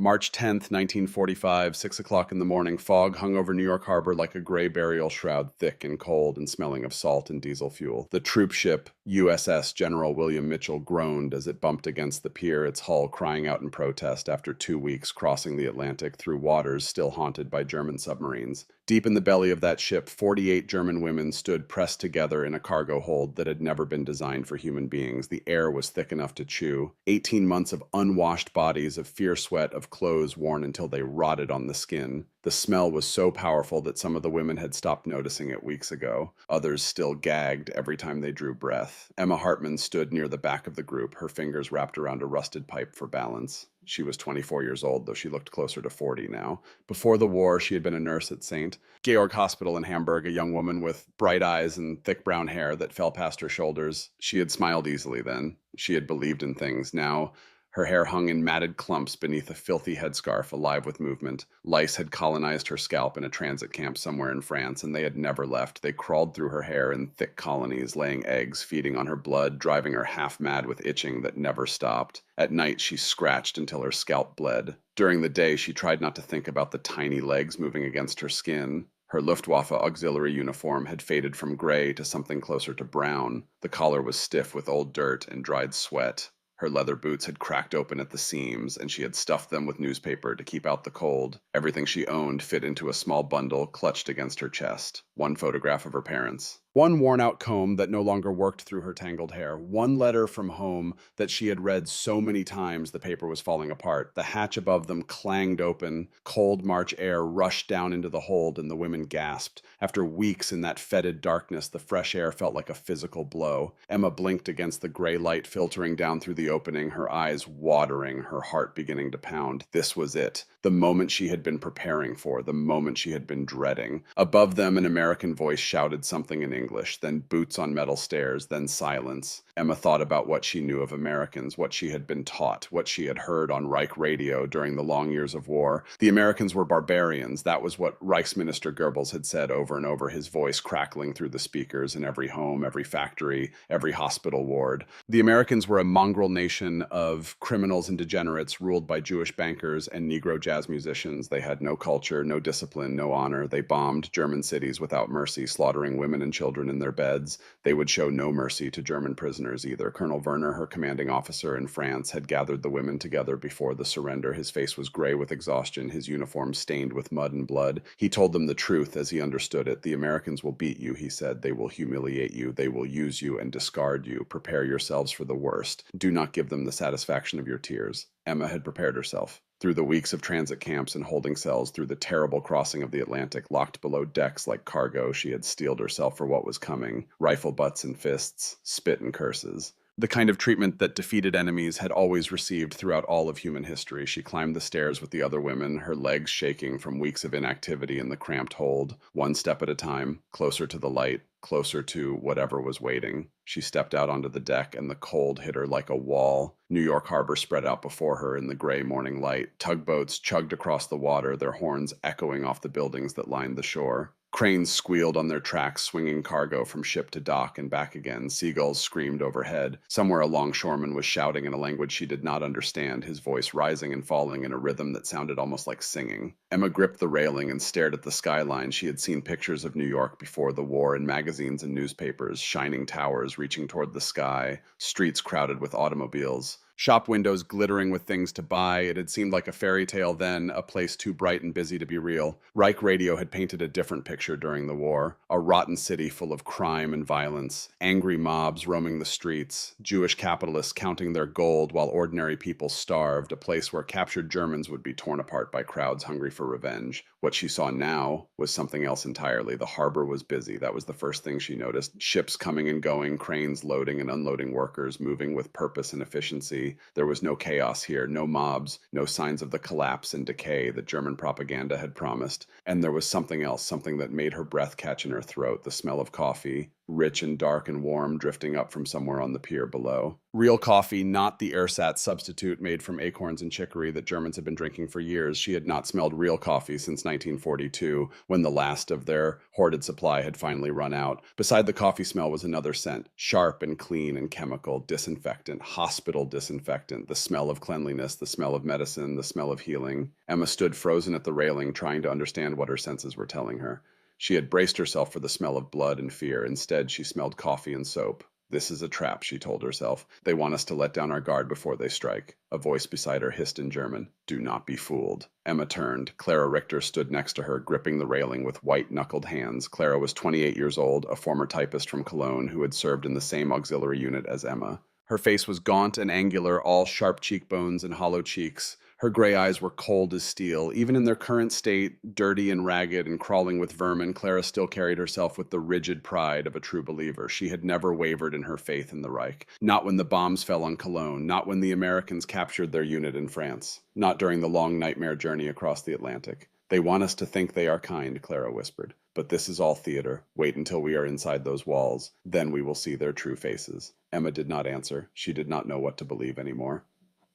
March 10th, 1945, 6 o'clock in the morning, fog hung over New York Harbor like a gray burial shroud, thick and cold and smelling of salt and diesel fuel. The troop ship USS General William Mitchell groaned as it bumped against the pier, its hull crying out in protest after 2 weeks crossing the Atlantic through waters still haunted by German submarines. Deep in the belly of that ship, 48 German women stood pressed together in a cargo hold that had never been designed for human beings. The air was thick enough to chew. 18 months of unwashed bodies, of fierce sweat, of clothes worn until they rotted on the skin. The smell was so powerful that some of the women had stopped noticing it weeks ago. Others still gagged every time they drew breath. Emma Hartman stood near the back of the group, her fingers wrapped around a rusted pipe for balance. She was 24 years old, though she looked closer to 40 now. Before the war, she had been a nurse at St. Georg Hospital in Hamburg, a young woman with bright eyes and thick brown hair that fell past her shoulders. She had smiled easily then. She had believed in things. Now, her hair hung in matted clumps beneath a filthy headscarf alive with movement. Lice had colonized her scalp in a transit camp somewhere in France, and they had never left. They crawled through her hair in thick colonies, laying eggs, feeding on her blood, driving her half mad with itching that never stopped. At night, she scratched until her scalp bled. During the day, she tried not to think about the tiny legs moving against her skin. Her Luftwaffe auxiliary uniform had faded from gray to something closer to brown. The collar was stiff with old dirt and dried sweat. Her leather boots had cracked open at the seams, and she had stuffed them with newspaper to keep out the cold. Everything she owned fit into a small bundle clutched against her chest. One photograph of her parents. One worn-out comb that no longer worked through her tangled hair. One letter from home that she had read so many times the paper was falling apart. The hatch above them clanged open. Cold March air rushed down into the hold, and the women gasped. After weeks in that fetid darkness, the fresh air felt like a physical blow. Emma blinked against the gray light filtering down through the opening, her eyes watering, her heart beginning to pound. This was it. The moment she had been preparing for, the moment she had been dreading. Above them, an American voice shouted something in English, then boots on metal stairs, then silence. Emma thought about what she knew of Americans, what she had been taught, what she had heard on Reich radio during the long years of war. The Americans were barbarians. That was what Reichsminister Goebbels had said over and over, his voice crackling through the speakers in every home, every factory, every hospital ward. The Americans were a mongrel nation of criminals and degenerates ruled by Jewish bankers and Negro jazz musicians. They had no culture, no discipline, no honor. They bombed German cities without mercy, slaughtering women and children in their beds. They would show no mercy to German prisoners either. Colonel Werner, her commanding officer in France, had gathered the women together before the surrender. His face was gray with exhaustion, his uniform stained with mud and blood. He told them the truth as he understood it. The Americans will beat you, he said. They will humiliate you. They will use you and discard you. Prepare yourselves for the worst. Do not give them the satisfaction of your tears. Emma had prepared herself. Through the weeks of transit camps and holding cells, through the terrible crossing of the Atlantic, locked below decks like cargo, she had steeled herself for what was coming. Rifle butts and fists, spit and curses. The kind of treatment that defeated enemies had always received throughout all of human history. She climbed the stairs with the other women, her legs shaking from weeks of inactivity in the cramped hold, one step at a time, closer to the light, closer to whatever was waiting. She stepped out onto the deck, and the cold hit her like a wall. New York Harbor spread out before her in the gray morning light. Tugboats chugged across the water, their horns echoing off the buildings that lined the shore. Cranes squealed on their tracks, swinging cargo from ship to dock and back again. Seagulls screamed overhead. Somewhere a longshoreman was shouting in a language she did not understand, his voice rising and falling in a rhythm that sounded almost like singing. Emma gripped the railing and stared at the skyline. She had seen pictures of New York before the war in magazines and newspapers, shining towers reaching toward the sky, streets crowded with automobiles. Shop windows glittering with things to buy. It had seemed like a fairy tale then, a place too bright and busy to be real. Reich Radio had painted a different picture during the war. A rotten city full of crime and violence. Angry mobs roaming the streets. Jewish capitalists counting their gold while ordinary people starved. A place where captured Germans would be torn apart by crowds hungry for revenge. What she saw now was something else entirely. The harbor was busy. That was the first thing she noticed. Ships coming and going, cranes loading and unloading workers, moving with purpose and efficiency. There was no chaos here, no mobs, no signs of the collapse and decay that German propaganda had promised. And there was something else, something that made her breath catch in her throat, the smell of coffee, rich and dark and warm, drifting up from somewhere on the pier below. Real coffee, not the ersatz substitute made from acorns and chicory that Germans had been drinking for years. She had not smelled real coffee since 1942, when the last of their hoarded supply had finally run out. Beside the coffee smell was another scent, sharp and clean and chemical, disinfectant, hospital disinfectant, the smell of cleanliness, the smell of medicine, the smell of healing. Emma stood frozen at the railing, trying to understand what her senses were telling her. She had braced herself for the smell of blood and fear. Instead, she smelled coffee and soap. This is a trap, she told herself. They want us to let down our guard before they strike. A voice beside her hissed in German. Do not be fooled. Emma turned. Clara Richter stood next to her, gripping the railing with white-knuckled hands. Clara was 28 years old, a former typist from Cologne who had served in the same auxiliary unit as Emma. Her face was gaunt and angular, all sharp cheekbones and hollow cheeks. Her gray eyes were cold as steel. Even in their current state, dirty and ragged and crawling with vermin, Clara still carried herself with the rigid pride of a true believer. She had never wavered in her faith in the Reich. Not when the bombs fell on Cologne, not when the Americans captured their unit in France, not during the long nightmare journey across the Atlantic. They want us to think they are kind, Clara whispered. But this is all theater. Wait until we are inside those walls. Then we will see their true faces. Emma did not answer. She did not know what to believe anymore.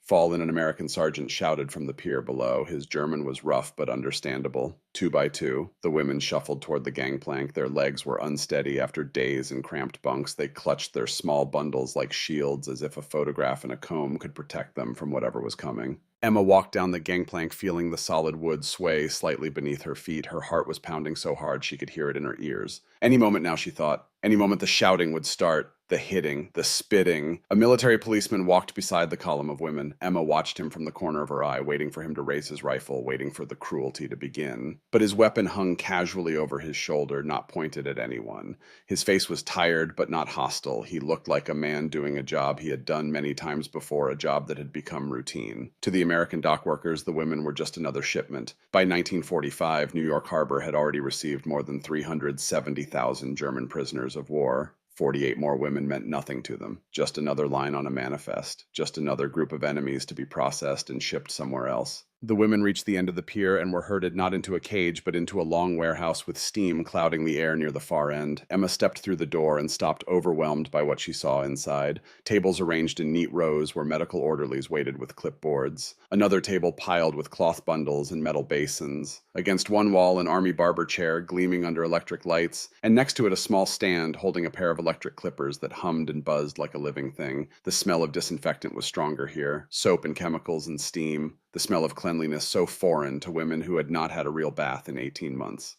Fallen, an American sergeant shouted from the pier below. His German was rough but understandable. 2 by 2, the women shuffled toward the gangplank. Their legs were unsteady after days in cramped bunks. They clutched their small bundles like shields, as if a photograph and a comb could protect them from whatever was coming. Emma walked down the gangplank, feeling the solid wood sway slightly beneath her feet. Her heart was pounding so hard she could hear it in her ears. Any moment now, she thought. Any moment the shouting would start, the hitting, the spitting. A military policeman walked beside the column of women. Emma watched him from the corner of her eye, waiting for him to raise his rifle, waiting for the cruelty to begin. But his weapon hung casually over his shoulder, not pointed at anyone. His face was tired, but not hostile. He looked like a man doing a job he had done many times before, a job that had become routine. To the American dock workers, the women were just another shipment. By 1945, New York Harbor had already received more than 370,000 German prisoners of war. 48 more women meant nothing to them. Just another line on a manifest. Just another group of enemies to be processed and shipped somewhere else. The women reached the end of the pier and were herded not into a cage, but into a long warehouse with steam clouding the air near the far end. Emma stepped through the door and stopped, overwhelmed by what she saw inside. Tables arranged in neat rows where medical orderlies waited with clipboards. Another table piled with cloth bundles and metal basins. Against one wall, an army barber chair gleaming under electric lights, and next to it a small stand holding a pair of electric clippers that hummed and buzzed like a living thing. The smell of disinfectant was stronger here. Soap and chemicals and steam. The smell of cleanliness so foreign to women who had not had a real bath in 18 months.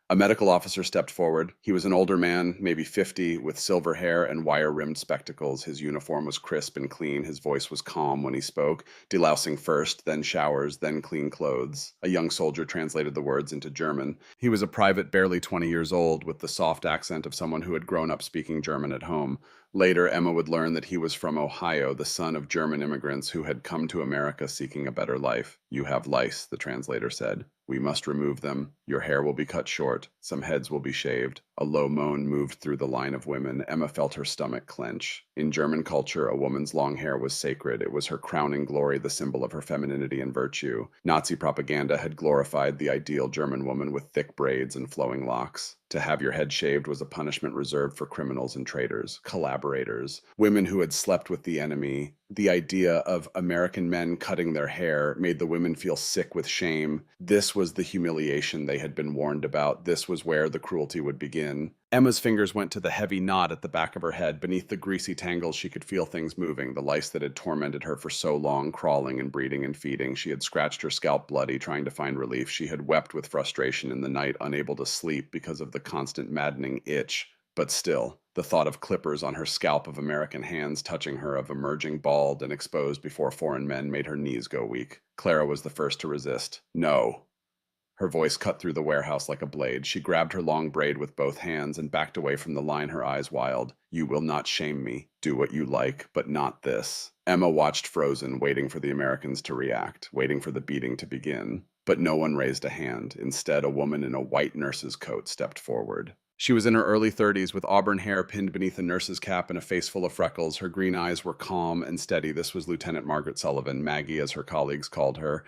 A medical officer stepped forward. He was an older man, maybe 50, with silver hair and wire-rimmed spectacles. His uniform was crisp and clean. His voice was calm when he spoke, delousing first, then showers, then clean clothes. A young soldier translated the words into German. He was a private barely 20 years old, with the soft accent of someone who had grown up speaking German at home. Later, Emma would learn that he was from Ohio, the son of German immigrants who had come to America seeking a better life. You have lice, the translator said. We must remove them. Your hair will be cut short. Some heads will be shaved. A low moan moved through the line of women. Emma felt her stomach clench. In German culture, a woman's long hair was sacred. It was her crowning glory, the symbol of her femininity and virtue. Nazi propaganda had glorified the ideal German woman with thick braids and flowing locks. To have your head shaved was a punishment reserved for criminals and traitors, collaborators, women who had slept with the enemy. The idea of American men cutting their hair made the women feel sick with shame. This was the humiliation they had been warned about. This was where the cruelty would begin. Emma's fingers went to the heavy knot at the back of her head. Beneath the greasy tangles, she could feel things moving, the lice that had tormented her for so long, crawling and breeding and feeding. She had scratched her scalp bloody, trying to find relief. She had wept with frustration in the night, unable to sleep because of the constant maddening itch. But still, the thought of clippers on her scalp, of American hands touching her, of emerging bald and exposed before foreign men made her knees go weak. Clara was the first to resist. No. Her voice cut through the warehouse like a blade. She grabbed her long braid with both hands and backed away from the line, her eyes wild. You will not shame me. Do what you like, but not this. Emma watched frozen, waiting for the Americans to react, waiting for the beating to begin. But no one raised a hand. Instead, a woman in a white nurse's coat stepped forward. She was in her early 30s with auburn hair pinned beneath a nurse's cap and a face full of freckles. Her green eyes were calm and steady. This was Lieutenant Margaret Sullivan, Maggie, as her colleagues called her.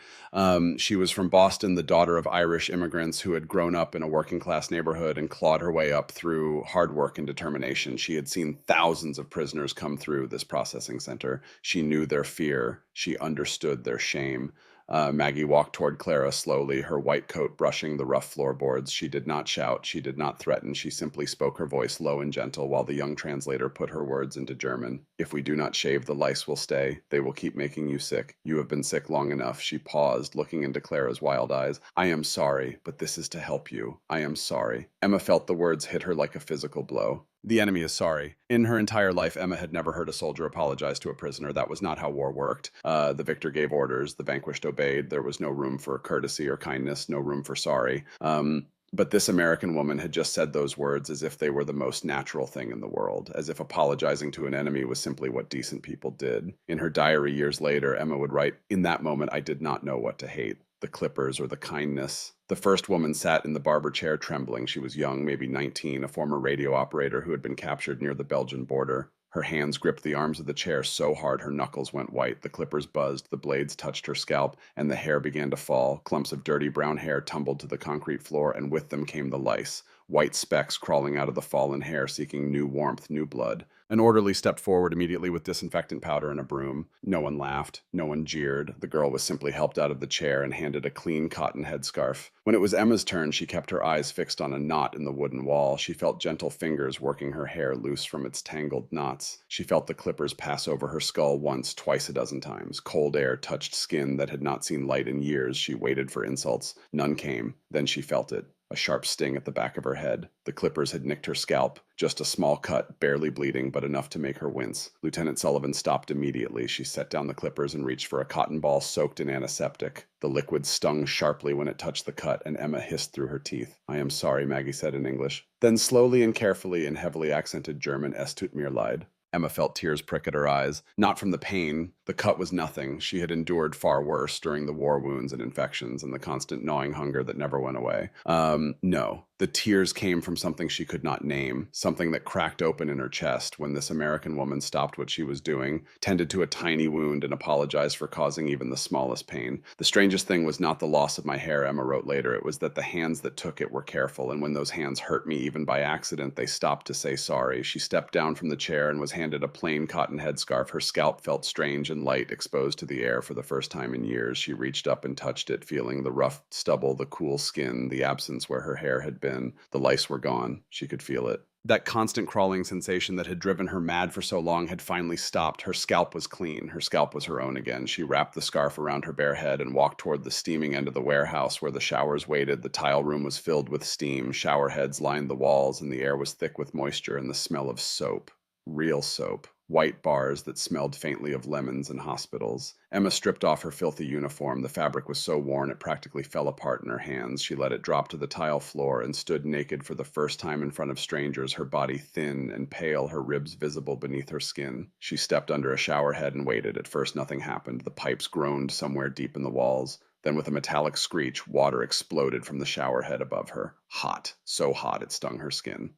She was from Boston, the daughter of Irish immigrants who had grown up in a working class neighborhood and clawed her way up through hard work and determination. She had seen thousands of prisoners come through this processing center. She knew their fear. She understood their shame. Maggie walked toward Clara slowly, her white coat brushing the rough floorboards. She did not shout. She did not threaten. She simply spoke, her voice low and gentle, while the young translator put her words into German. If we do not shave, the lice will stay. They will keep making you sick. You have been sick long enough. She paused, looking into Clara's wild eyes. I am sorry, but this is to help you. I am sorry. Emma felt the words hit her like a physical blow. The enemy is sorry. In her entire life, Emma had never heard a soldier apologize to a prisoner. That was not how war worked. The victor gave orders, the vanquished obeyed. There was no room for courtesy or kindness, no room for sorry. But this American woman had just said those words as if they were the most natural thing in the world, as if apologizing to an enemy was simply what decent people did. In her diary years later, Emma would write, "In that moment, I did not know what to hate. The clippers or the kindness." The first woman sat in the barber chair trembling. She was young, maybe 19, a former radio operator who had been captured near the Belgian border. Her hands gripped the arms of the chair so hard her knuckles went white. The clippers buzzed, the blades touched her scalp, and the hair began to fall. Clumps of dirty brown hair tumbled to the concrete floor, and with them came the lice. White specks crawling out of the fallen hair, seeking new warmth, new blood. An orderly stepped forward immediately with disinfectant powder and a broom. No one laughed. No one jeered. The girl was simply helped out of the chair and handed a clean cotton headscarf. When it was Emma's turn, she kept her eyes fixed on a knot in the wooden wall. She felt gentle fingers working her hair loose from its tangled knots. She felt the clippers pass over her skull once, twice a dozen times. Cold air touched skin that had not seen light in years. She waited for insults. None came. Then she felt it. A sharp sting at the back of her head. The clippers had nicked her scalp. Just a small cut, barely bleeding, but enough to make her wince. Lieutenant Sullivan stopped immediately. She set down the clippers and reached for a cotton ball soaked in antiseptic. The liquid stung sharply when it touched the cut, and Emma hissed through her teeth. "I am sorry," Maggie said in English. Then slowly and carefully in heavily accented German, "Es tut mir leid." Emma felt tears prick at her eyes. Not from the pain. The cut was nothing. She had endured far worse during the war wounds and infections and the constant gnawing hunger that never went away. No. The tears came from something she could not name, something that cracked open in her chest when this American woman stopped what she was doing, tended to a tiny wound, and apologized for causing even the smallest pain. The strangest thing was not the loss of my hair, Emma wrote later. It was that the hands that took it were careful, and when those hands hurt me even by accident, they stopped to say sorry. She stepped down from the chair and was handed a plain cotton headscarf. Her scalp felt strange and light, exposed to the air for the first time in years. She reached up and touched it, feeling the rough stubble, the cool skin, the absence where her hair had been. The lice were gone. She could feel it. That constant crawling sensation that had driven her mad for so long had finally stopped. Her scalp was clean. Her scalp was her own again. She wrapped the scarf around her bare head and walked toward the steaming end of the warehouse where the showers waited. The tile room was filled with steam. Shower heads lined the walls, and the air was thick with moisture and the smell of soap. Real soap. White bars that smelled faintly of lemons and hospitals. Emma stripped off her filthy uniform. The fabric was so worn it practically fell apart in her hands. She let it drop to the tile floor and stood naked for the first time in front of strangers, her body thin and pale, her ribs visible beneath her skin. She stepped under a shower head and waited. At first nothing happened. The pipes groaned somewhere deep in the walls. Then with a metallic screech, water exploded from the shower head above her. Hot. So hot it stung her skin.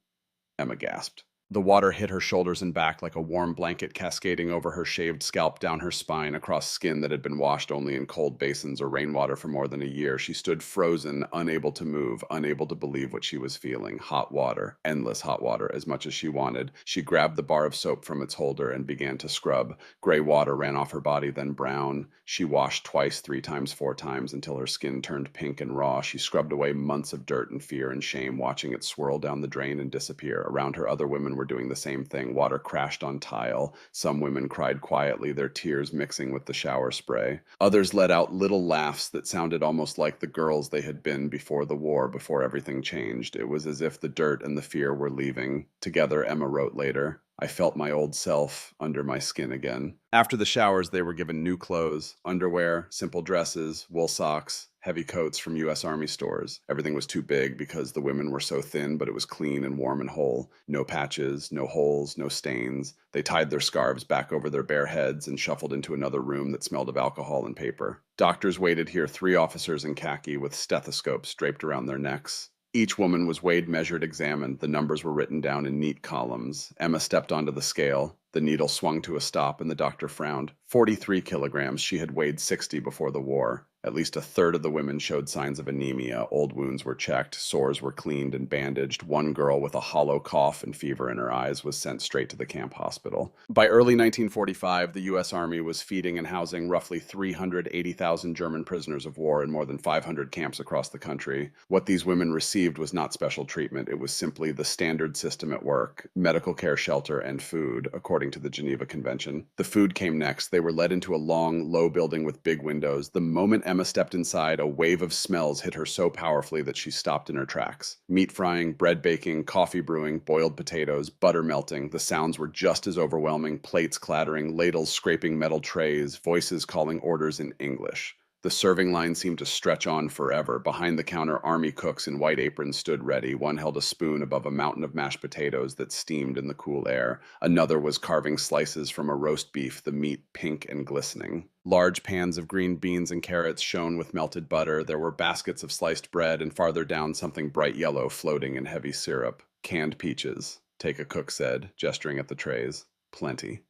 Emma gasped. The water hit her shoulders and back like a warm blanket cascading over her shaved scalp, down her spine, across skin that had been washed only in cold basins or rainwater for more than a year. She stood frozen, unable to move, unable to believe what she was feeling. Hot water, endless hot water, as much as she wanted. She grabbed the bar of soap from its holder and began to scrub. Gray water ran off her body, then brown. She washed twice, 3 times, 4 times, until her skin turned pink and raw. She scrubbed away months of dirt and fear and shame, watching it swirl down the drain and disappear. Around her, other women were doing the same thing. Water crashed on tile. Some women cried quietly, their tears mixing with the shower spray. Others let out little laughs that sounded almost like the girls they had been before the war, before everything changed. It was as if the dirt and the fear were leaving. Together, Emma wrote later, I felt my old self under my skin again. After the showers, they were given new clothes, underwear, simple dresses, wool socks, heavy coats from U.S. Army stores. Everything was too big because the women were so thin, but it was clean and warm and whole. No patches, no holes, no stains. They tied their scarves back over their bare heads and shuffled into another room that smelled of alcohol and paper. Doctors waited here, 3 officers in khaki with stethoscopes draped around their necks. Each woman was weighed, measured, examined. The numbers were written down in neat columns. Emma stepped onto the scale. The needle swung to a stop, and the doctor frowned. 43 kilograms. She had weighed 60 before the war. At least a third of the women showed signs of anemia. Old wounds were checked. Sores were cleaned and bandaged. One girl with a hollow cough and fever in her eyes was sent straight to the camp hospital. By early 1945, the U.S. Army was feeding and housing roughly 380,000 German prisoners of war in more than 500 camps across the country. What these women received was not special treatment. It was simply the standard system at work: medical care, shelter, and food, according to the Geneva Convention. The food came next. They were led into a long, low building with big windows. The moment Emma stepped inside, a wave of smells hit her so powerfully that she stopped in her tracks. Meat frying, bread baking, coffee brewing, boiled potatoes, butter melting. The sounds were just as overwhelming: plates clattering, ladles scraping metal trays, voices calling orders in English. The serving line seemed to stretch on forever. Behind the counter, army cooks in white aprons stood ready. One held a spoon above a mountain of mashed potatoes that steamed in the cool air. Another was carving slices from a roast beef, the meat pink and glistening. Large pans of green beans and carrots shone with melted butter. There were baskets of sliced bread, and farther down something bright yellow floating in heavy syrup. Canned peaches, Take a cook said, gesturing at the trays. Plenty.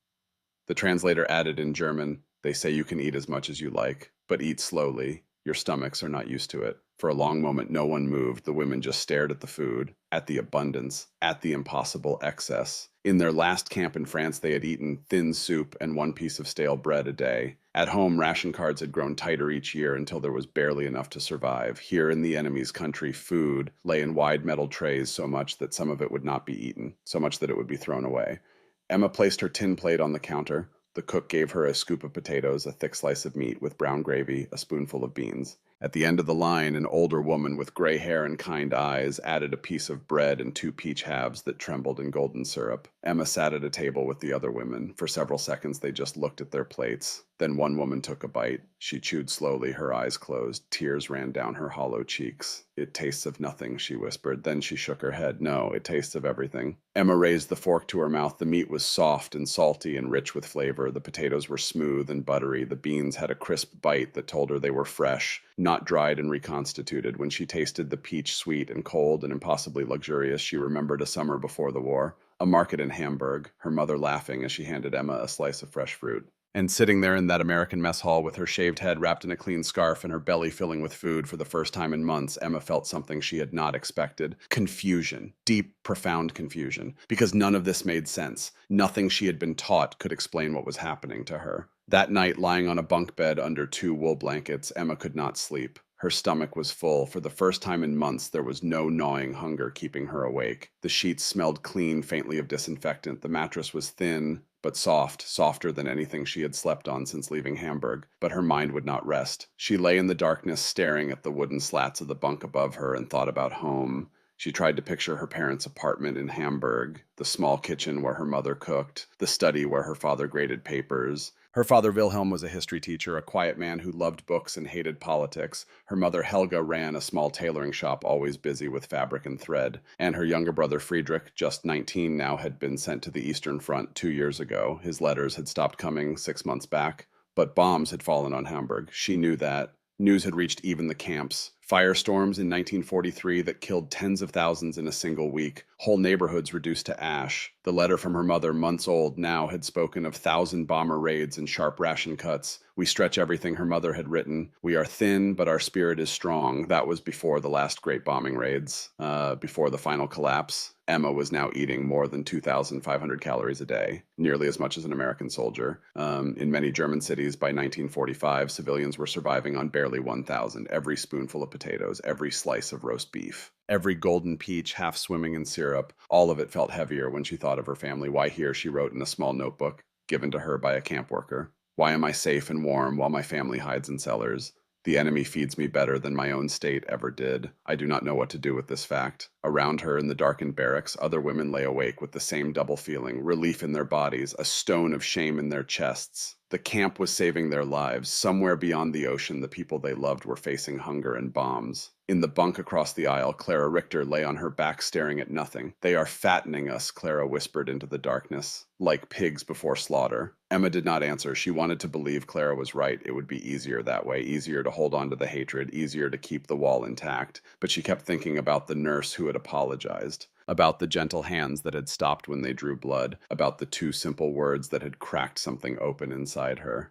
The translator added in German, "They say you can eat as much as you like, but eat slowly. Your stomachs are not used to it." For a long moment, no one moved. The women just stared at the food, at the abundance, at the impossible excess. In their last camp in France, they had eaten thin soup and one piece of stale bread a day. At home, ration cards had grown tighter each year until there was barely enough to survive. Here in the enemy's country, food lay in wide metal trays, so much that some of it would not be eaten, so much that it would be thrown away. Emma placed her tin plate on the counter. The cook gave her a scoop of potatoes, a thick slice of meat with brown gravy, a spoonful of beans. At the end of the line, an older woman with gray hair and kind eyes added a piece of bread and 2 peach halves that trembled in golden syrup. Emma sat at a table with the other women. For several seconds, they just looked at their plates. Then one woman took a bite. She chewed slowly, her eyes closed. Tears ran down her hollow cheeks. "It tastes of nothing," she whispered. Then she shook her head. "No, it tastes of everything." Emma raised the fork to her mouth. The meat was soft and salty and rich with flavor. The potatoes were smooth and buttery. The beans had a crisp bite that told her they were fresh, not dried and reconstituted. When she tasted the peach, sweet and cold and impossibly luxurious, she remembered a summer before the war, a market in Hamburg, her mother laughing as she handed Emma a slice of fresh fruit. And sitting there in that American mess hall with her shaved head wrapped in a clean scarf and her belly filling with food for the first time in months, Emma felt something she had not expected. Confusion. Deep, profound confusion. Because none of this made sense. Nothing she had been taught could explain what was happening to her. That night, lying on a bunk bed under 2 wool blankets, Emma could not sleep. Her stomach was full. For the first time in months, there was no gnawing hunger keeping her awake. The sheets smelled clean, faintly of disinfectant. The mattress was thin, but soft, softer than anything she had slept on since leaving Hamburg. But her mind would not rest. She lay in the darkness, staring at the wooden slats of the bunk above her, and thought about home. She tried to picture her parents' apartment in Hamburg, the small kitchen where her mother cooked, the study where her father graded papers. Her father Wilhelm was a history teacher, a quiet man who loved books and hated politics. Her mother Helga ran a small tailoring shop, always busy with fabric and thread. And her younger brother Friedrich, just 19 now, had been sent to the Eastern Front 2 years ago. His letters had stopped coming 6 months back. But bombs had fallen on Hamburg. She knew that. News had reached even the camps. Firestorms in 1943 that killed tens of thousands in a single week. Whole neighborhoods reduced to ash. The letter from her mother, months old now, had spoken of 1,000 bomber raids and sharp ration cuts. "We stretch everything," her mother had written. "We are thin, but our spirit is strong." That was before the last great bombing raids, before the final collapse. Emma was now eating more than 2,500 calories a day, nearly as much as an American soldier. In many German cities by 1945, civilians were surviving on barely 1,000. Every spoonful of potatoes, every slice of roast beef, every golden peach half swimming in syrup, all of it felt heavier when she thought of her family. "Why here?" she wrote in a small notebook given to her by a camp worker. "Why am I safe and warm while my family hides in cellars? The enemy feeds me better than my own state ever did. I do not know what to do with this fact. Around her in the darkened barracks, other women lay awake with the same double feeling, relief in their bodies, a stone of shame in their chests. The camp was saving their lives. Somewhere beyond the ocean, the people they loved were facing hunger and bombs. In the bunk across the aisle, Clara Richter lay on her back staring at nothing. "They are fattening us," Clara whispered into the darkness, "like pigs before slaughter." Emma did not answer. She wanted to believe Clara was right. It would be easier that way, easier to hold on to the hatred, easier to keep the wall intact. But she kept thinking about the nurse who had apologized, about the gentle hands that had stopped when they drew blood, about the two simple words that had cracked something open inside her.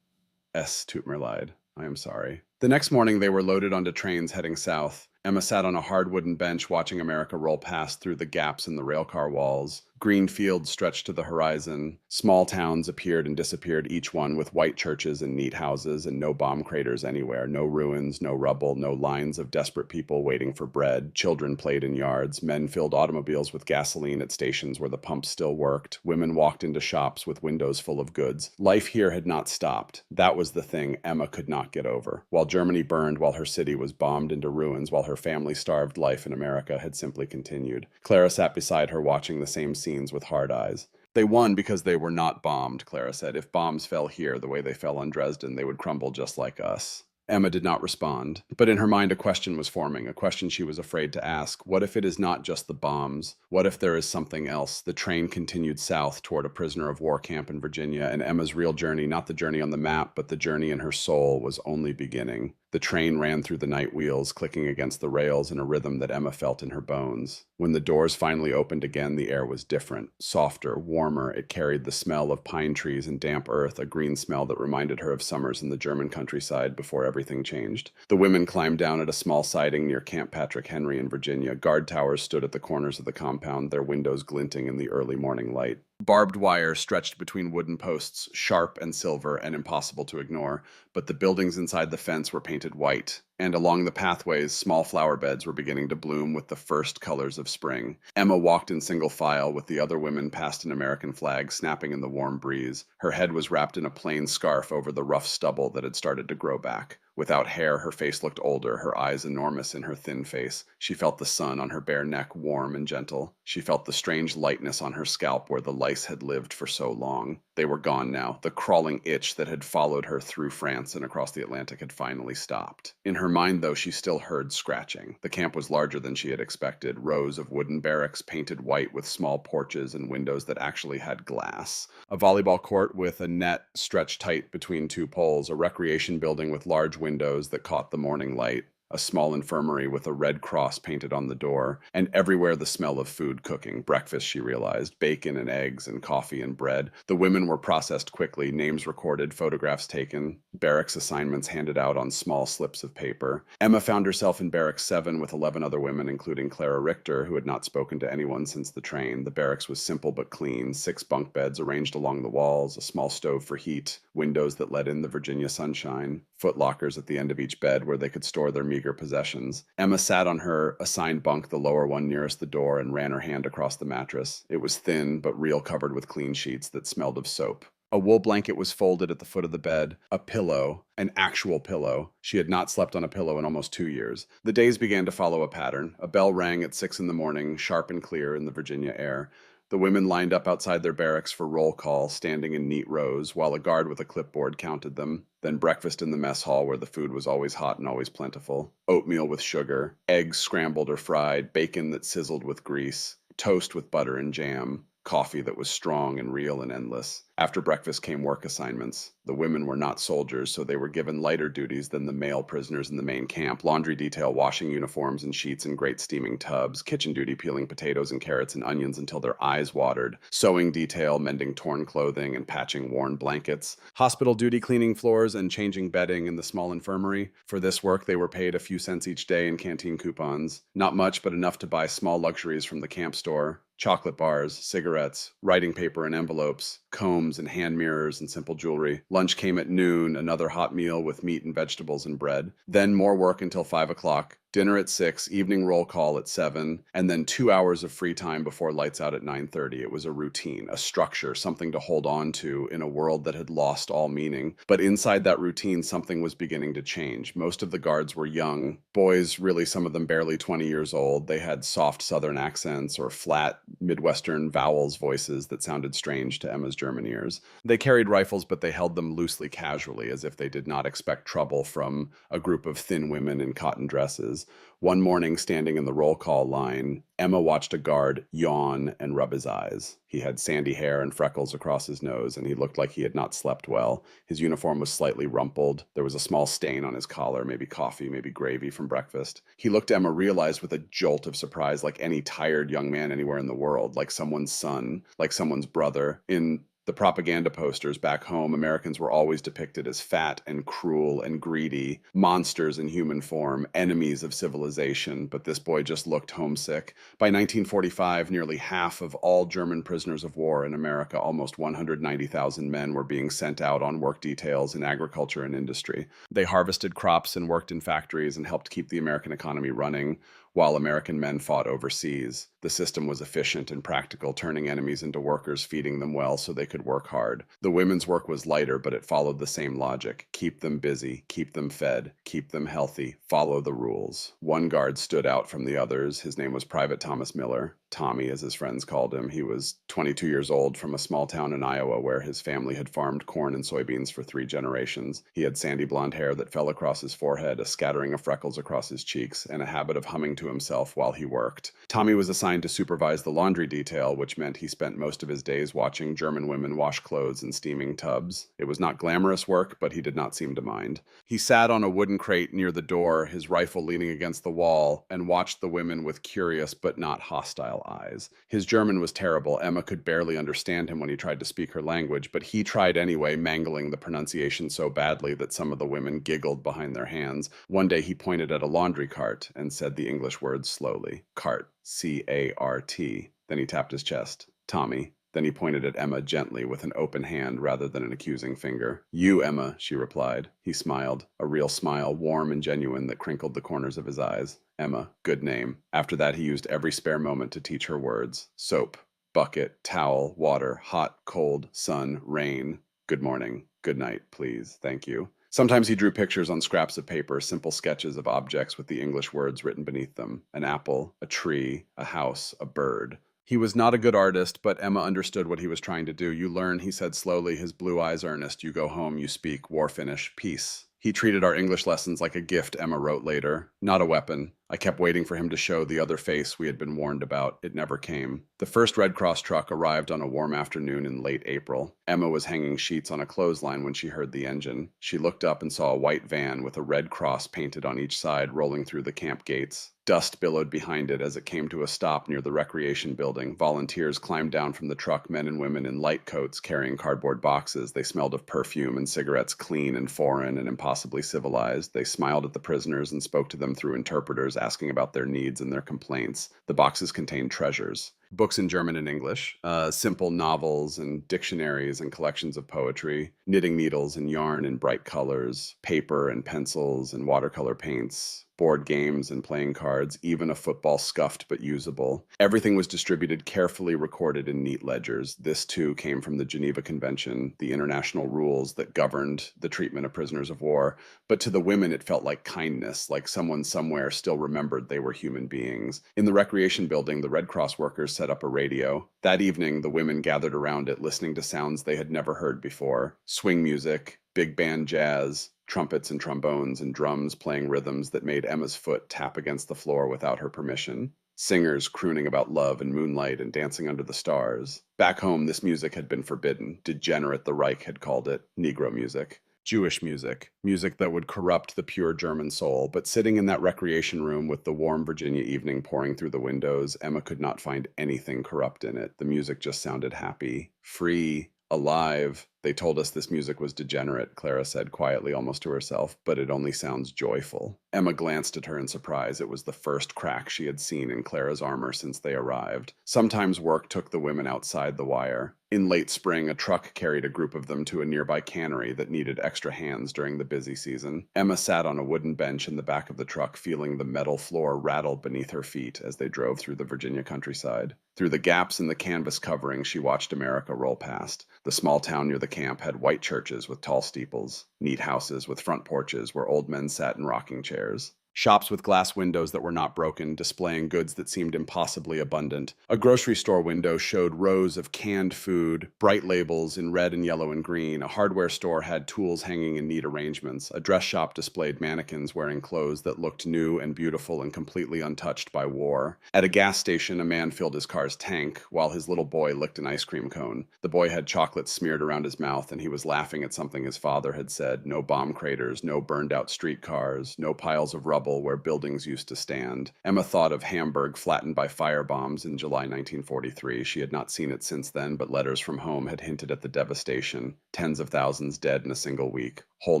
"Es tut mir leid. I am sorry." The next morning, they were loaded onto trains heading south. Emma sat on a hard wooden bench watching America roll past through the gaps in the railcar walls. Green fields stretched to the horizon. Small towns appeared and disappeared, each one with white churches and neat houses and no bomb craters anywhere. No ruins, no rubble, no lines of desperate people waiting for bread. Children played in yards. Men filled automobiles with gasoline at stations where the pumps still worked. Women walked into shops with windows full of goods. Life here had not stopped. That was the thing Emma could not get over. While Germany burned, while her city was bombed into ruins, while her family starved, life in America had simply continued. Clara sat beside her watching the same scenes with hard eyes. "They won because they were not bombed," Clara said. "If bombs fell here the way they fell on Dresden, they would crumble just like us." Emma did not respond, but in her mind a question was forming, a question she was afraid to ask. What if it is not just the bombs? What if there is something else? The train continued south toward a prisoner of war camp in Virginia, and Emma's real journey, not the journey on the map, but the journey in her soul, was only beginning. The train ran through the night wheels, clicking against the rails in a rhythm that Emma felt in her bones. When the doors finally opened again, the air was different, softer, warmer. It carried the smell of pine trees and damp earth, a green smell that reminded her of summers in the German countryside before everything changed. The women climbed down at a small siding near Camp Patrick Henry in Virginia. Guard towers stood at the corners of the compound, their windows glinting in the early morning light. Barbed wire stretched between wooden posts, sharp and silver and impossible to ignore, but the buildings inside the fence were painted white, and along the pathways, small flower beds were beginning to bloom with the first colors of spring. Emma walked in single file with the other women past an American flag snapping in the warm breeze. Her head was wrapped in a plain scarf over the rough stubble that had started to grow back. Without hair, her face looked older, her eyes enormous in her thin face. She felt the sun on her bare neck warm and gentle. She felt the strange lightness on her scalp where the lice had lived for so long. They were gone now. The crawling itch that had followed her through France and across the Atlantic had finally stopped. In her mind, though, she still heard scratching. The camp was larger than she had expected. Rows of wooden barracks painted white with small porches and windows that actually had glass. A volleyball court with a net stretched tight between two poles. A recreation building with large windows that caught the morning light. A small infirmary with a red cross painted on the door, and everywhere the smell of food cooking. Breakfast, she realized, bacon and eggs and coffee and bread. The women were processed quickly, names recorded, photographs taken, barracks assignments handed out on small slips of paper. Emma found herself in Barracks 7 with 11 other women, including Clara Richter, who had not spoken to anyone since the train. The barracks was simple but clean, 6 bunk beds arranged along the walls, a small stove for heat, windows that let in the Virginia sunshine, foot lockers at the end of each bed where they could store their meager possessions. Emma sat on her assigned bunk, the lower one nearest the door, and ran her hand across the mattress. It was thin, but real, covered with clean sheets that smelled of soap. A wool blanket was folded at the foot of the bed. A pillow, an actual pillow. She had not slept on a pillow in almost 2 years. The days began to follow a pattern. A bell rang at 6 in the morning, sharp and clear in the Virginia air. The women lined up outside their barracks for roll call, standing in neat rows, while a guard with a clipboard counted them. Then breakfast in the mess hall where the food was always hot and always plentiful. Oatmeal with sugar, eggs scrambled or fried, bacon that sizzled with grease, toast with butter and jam, coffee that was strong and real and endless. After breakfast came work assignments. The women were not soldiers, so they were given lighter duties than the male prisoners in the main camp. Laundry detail, washing uniforms and sheets in great steaming tubs. Kitchen duty, peeling potatoes and carrots and onions until their eyes watered. Sewing detail, mending torn clothing and patching worn blankets. Hospital duty, cleaning floors and changing bedding in the small infirmary. For this work, they were paid a few cents each day in canteen coupons. Not much, but enough to buy small luxuries from the camp store. Chocolate bars, cigarettes, writing paper and envelopes, combs and hand mirrors and simple jewelry. Lunch came at noon, another hot meal with meat and vegetables and bread. Then more work until 5 o'clock. Dinner at 6, evening roll call at 7, and then 2 hours of free time before lights out at 9:30. It was a routine, a structure, something to hold on to in a world that had lost all meaning. But inside that routine, something was beginning to change. Most of the guards were young. Boys, really some of them barely 20 years old. They had soft southern accents or flat Midwestern vowels voices that sounded strange to Emma's German ears. They carried rifles, but they held them loosely casually, as if they did not expect trouble from a group of thin women in cotton dresses. One morning, standing in the roll call line, Emma watched a guard yawn and rub his eyes. He had sandy hair and freckles across his nose, and he looked like he had not slept well. His uniform was slightly rumpled. There was a small stain on his collar, maybe coffee, maybe gravy from breakfast. He looked, Emma realized with a jolt of surprise, like any tired young man anywhere in the world, like someone's son, like someone's brother. In the propaganda posters back home, Americans were always depicted as fat and cruel and greedy, monsters in human form, enemies of civilization, but this boy just looked homesick. By 1945, nearly half of all German prisoners of war in America, almost 190,000 men, were being sent out on work details in agriculture and industry. They harvested crops and worked in factories and helped keep the American economy running, while American men fought overseas. The system was efficient and practical, turning enemies into workers, feeding them well so they could work hard. The women's work was lighter, but it followed the same logic. Keep them busy, keep them fed, keep them healthy, follow the rules. One guard stood out from the others. His name was Private Thomas Miller. Tommy, as his friends called him. He was 22 years old from a small town in Iowa where his family had farmed corn and soybeans for 3 generations. He had sandy blonde hair that fell across his forehead, a scattering of freckles across his cheeks, and a habit of humming to himself while he worked. Tommy was assigned to supervise the laundry detail, which meant he spent most of his days watching German women wash clothes in steaming tubs. It was not glamorous work, but he did not seem to mind. He sat on a wooden crate near the door, his rifle leaning against the wall, and watched the women with curious but not hostile eyes. His German was terrible. Emma could barely understand him when he tried to speak her language, but he tried anyway, mangling the pronunciation so badly that some of the women giggled behind their hands. One day he pointed at a laundry cart and said the English words slowly. Cart, C-A-R-T. Then he tapped his chest. Tommy. Then he pointed at Emma gently with an open hand rather than an accusing finger. You, Emma, she replied. He smiled, a real smile, warm and genuine, that crinkled the corners of his eyes. Emma, good name. After that, he used every spare moment to teach her words. Soap, bucket, towel, water, hot, cold, sun, rain. Good morning. Good night, please. Thank you. Sometimes he drew pictures on scraps of paper, simple sketches of objects with the English words written beneath them. An apple, a tree, a house, a bird. He was not a good artist, but Emma understood what he was trying to do. You learn, he said slowly, his blue eyes earnest. You go home, you speak, war finish, peace. He treated our English lessons like a gift, Emma wrote later, not a weapon. I kept waiting for him to show the other face we had been warned about. It never came. The first Red Cross truck arrived on a warm afternoon in late April. Emma was hanging sheets on a clothesline when she heard the engine. She looked up and saw a white van with a red cross painted on each side rolling through the camp gates. Dust billowed behind it as it came to a stop near the recreation building. Volunteers climbed down from the truck, men and women in light coats carrying cardboard boxes. They smelled of perfume and cigarettes, clean and foreign and impossibly civilized. They smiled at the prisoners and spoke to them through interpreters, asking about their needs and their complaints. The boxes contained treasures. Books in German and English, simple novels and dictionaries and collections of poetry, knitting needles and yarn in bright colors, paper and pencils and watercolor paints, board games and playing cards, even a football scuffed but usable. Everything was distributed, carefully recorded in neat ledgers. This too came from the Geneva Convention, the international rules that governed the treatment of prisoners of war. But to the women it felt like kindness, like someone somewhere still remembered they were human beings. In the recreation building, the Red Cross workers set up a radio. That evening, the women gathered around it, listening to sounds they had never heard before. Swing music, big band jazz, trumpets and trombones and drums playing rhythms that made Emma's foot tap against the floor without her permission. Singers crooning about love and moonlight and dancing under the stars. Back home, this music had been forbidden. Degenerate, the Reich had called it. Negro music. Jewish music. Music that would corrupt the pure German soul. But sitting in that recreation room with the warm Virginia evening pouring through the windows, Emma could not find anything corrupt in it. The music just sounded happy, free, alive. They told us this music was degenerate, Clara said quietly, almost to herself, but it only sounds joyful. Emma glanced at her in surprise. It was the first crack she had seen in Clara's armor since they arrived. Sometimes work took the women outside the wire. In late spring, a truck carried a group of them to a nearby cannery that needed extra hands during the busy season. Emma sat on a wooden bench in the back of the truck, feeling the metal floor rattle beneath her feet as they drove through the Virginia countryside. Through the gaps in the canvas covering, she watched America roll past. The small town near the camp had white churches with tall steeples, neat houses with front porches where old men sat in rocking chairs. Shops with glass windows that were not broken, displaying goods that seemed impossibly abundant. A grocery store window showed rows of canned food, bright labels in red and yellow and green. A hardware store had tools hanging in neat arrangements. A dress shop displayed mannequins wearing clothes that looked new and beautiful and completely untouched by war. At a gas station, a man filled his car's tank while his little boy licked an ice cream cone. The boy had chocolate smeared around his mouth, and he was laughing at something his father had said. No bomb craters, no burned out streetcars, no piles of rubble where buildings used to stand. Emma thought of Hamburg flattened by firebombs in July 1943. She had not seen it since then, but letters from home had hinted at the devastation. Tens of thousands dead in a single week. Whole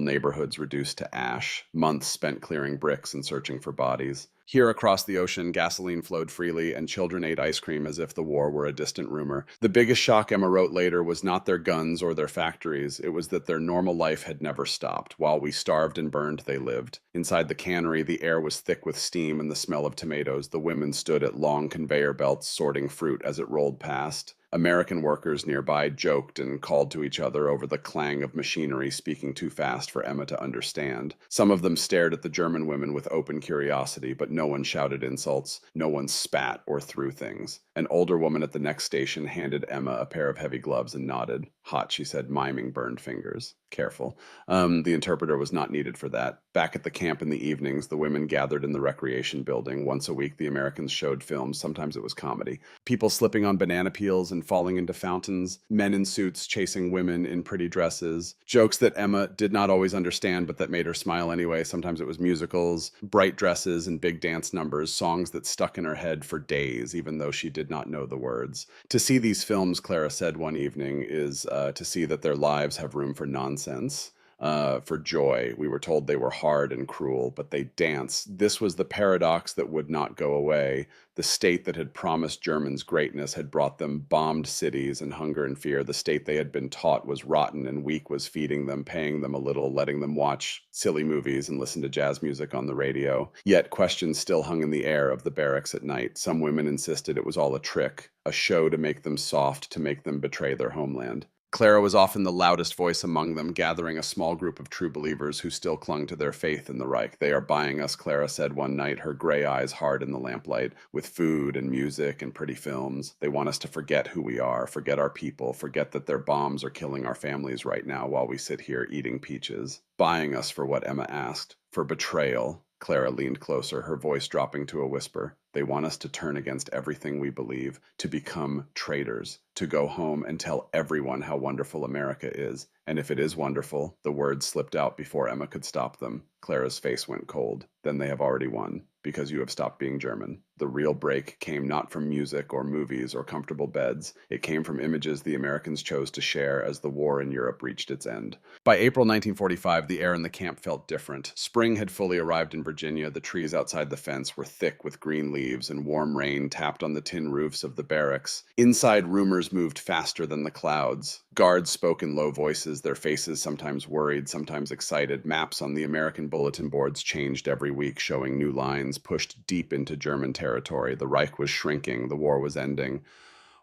neighborhoods reduced to ash. Months spent clearing bricks and searching for bodies. Here across the ocean, gasoline flowed freely, and children ate ice cream as if the war were a distant rumor. The biggest shock, Emma wrote later, was not their guns or their factories. It was that their normal life had never stopped. While we starved and burned, they lived. Inside the cannery, the air was thick with steam and the smell of tomatoes. The women stood at long conveyor belts sorting fruit as it rolled past. American workers nearby joked and called to each other over the clang of machinery speaking too fast for Emma to understand. Some of them stared at the German women with open curiosity, but no one shouted insults. No one spat or threw things. An older woman at the next station handed Emma a pair of heavy gloves and nodded. Hot, she said, miming burned fingers. Careful. The interpreter was not needed for that. Back at the camp in the evenings, the women gathered in the recreation building. Once a week, the Americans showed films. Sometimes it was comedy. People slipping on banana peels and falling into fountains. Men in suits chasing women in pretty dresses. Jokes that Emma did not always understand, but that made her smile anyway. Sometimes it was musicals, bright dresses, and big dance numbers. Songs that stuck in her head for days, even though she did not know the words. To see these films, Clara said one evening, is to see that their lives have room for nonsense. For joy. We were told they were hard and cruel, but they dance. This was the paradox that would not go away. The state that had promised Germans greatness had brought them bombed cities and hunger and fear. The state they had been taught was rotten and weak was feeding them, paying them a little, letting them watch silly movies and listen to jazz music on the radio. Yet questions still hung in the air of the barracks at night. Some women insisted it was all a trick, a show to make them soft, to make them betray their homeland. Clara was often the loudest voice among them, gathering a small group of true believers who still clung to their faith in the Reich. They are buying us, Clara said one night, her gray eyes hard in the lamplight, with food and music and pretty films. They want us to forget who we are, forget our people, forget that their bombs are killing our families right now while we sit here eating peaches. Buying us for what Emma asked, for betrayal. Clara leaned closer, her voice dropping to a whisper. They want us to turn against everything we believe, to become traitors, to go home and tell everyone how wonderful America is. And if it is wonderful, the words slipped out before Emma could stop them. Clara's face went cold. Then they have already won, because you have stopped being German. The real break came not from music or movies or comfortable beds. It came from images the Americans chose to share as the war in Europe reached its end. By April 1945, the air in the camp felt different. Spring had fully arrived in Virginia. The trees outside the fence were thick with green leaves, and warm rain tapped on the tin roofs of the barracks. Inside, rumors moved faster than the clouds. Guards spoke in low voices, their faces sometimes worried, sometimes excited. Maps on the American bulletin boards changed every week, showing new lines pushed deep into German territory. The Reich was shrinking. The war was ending.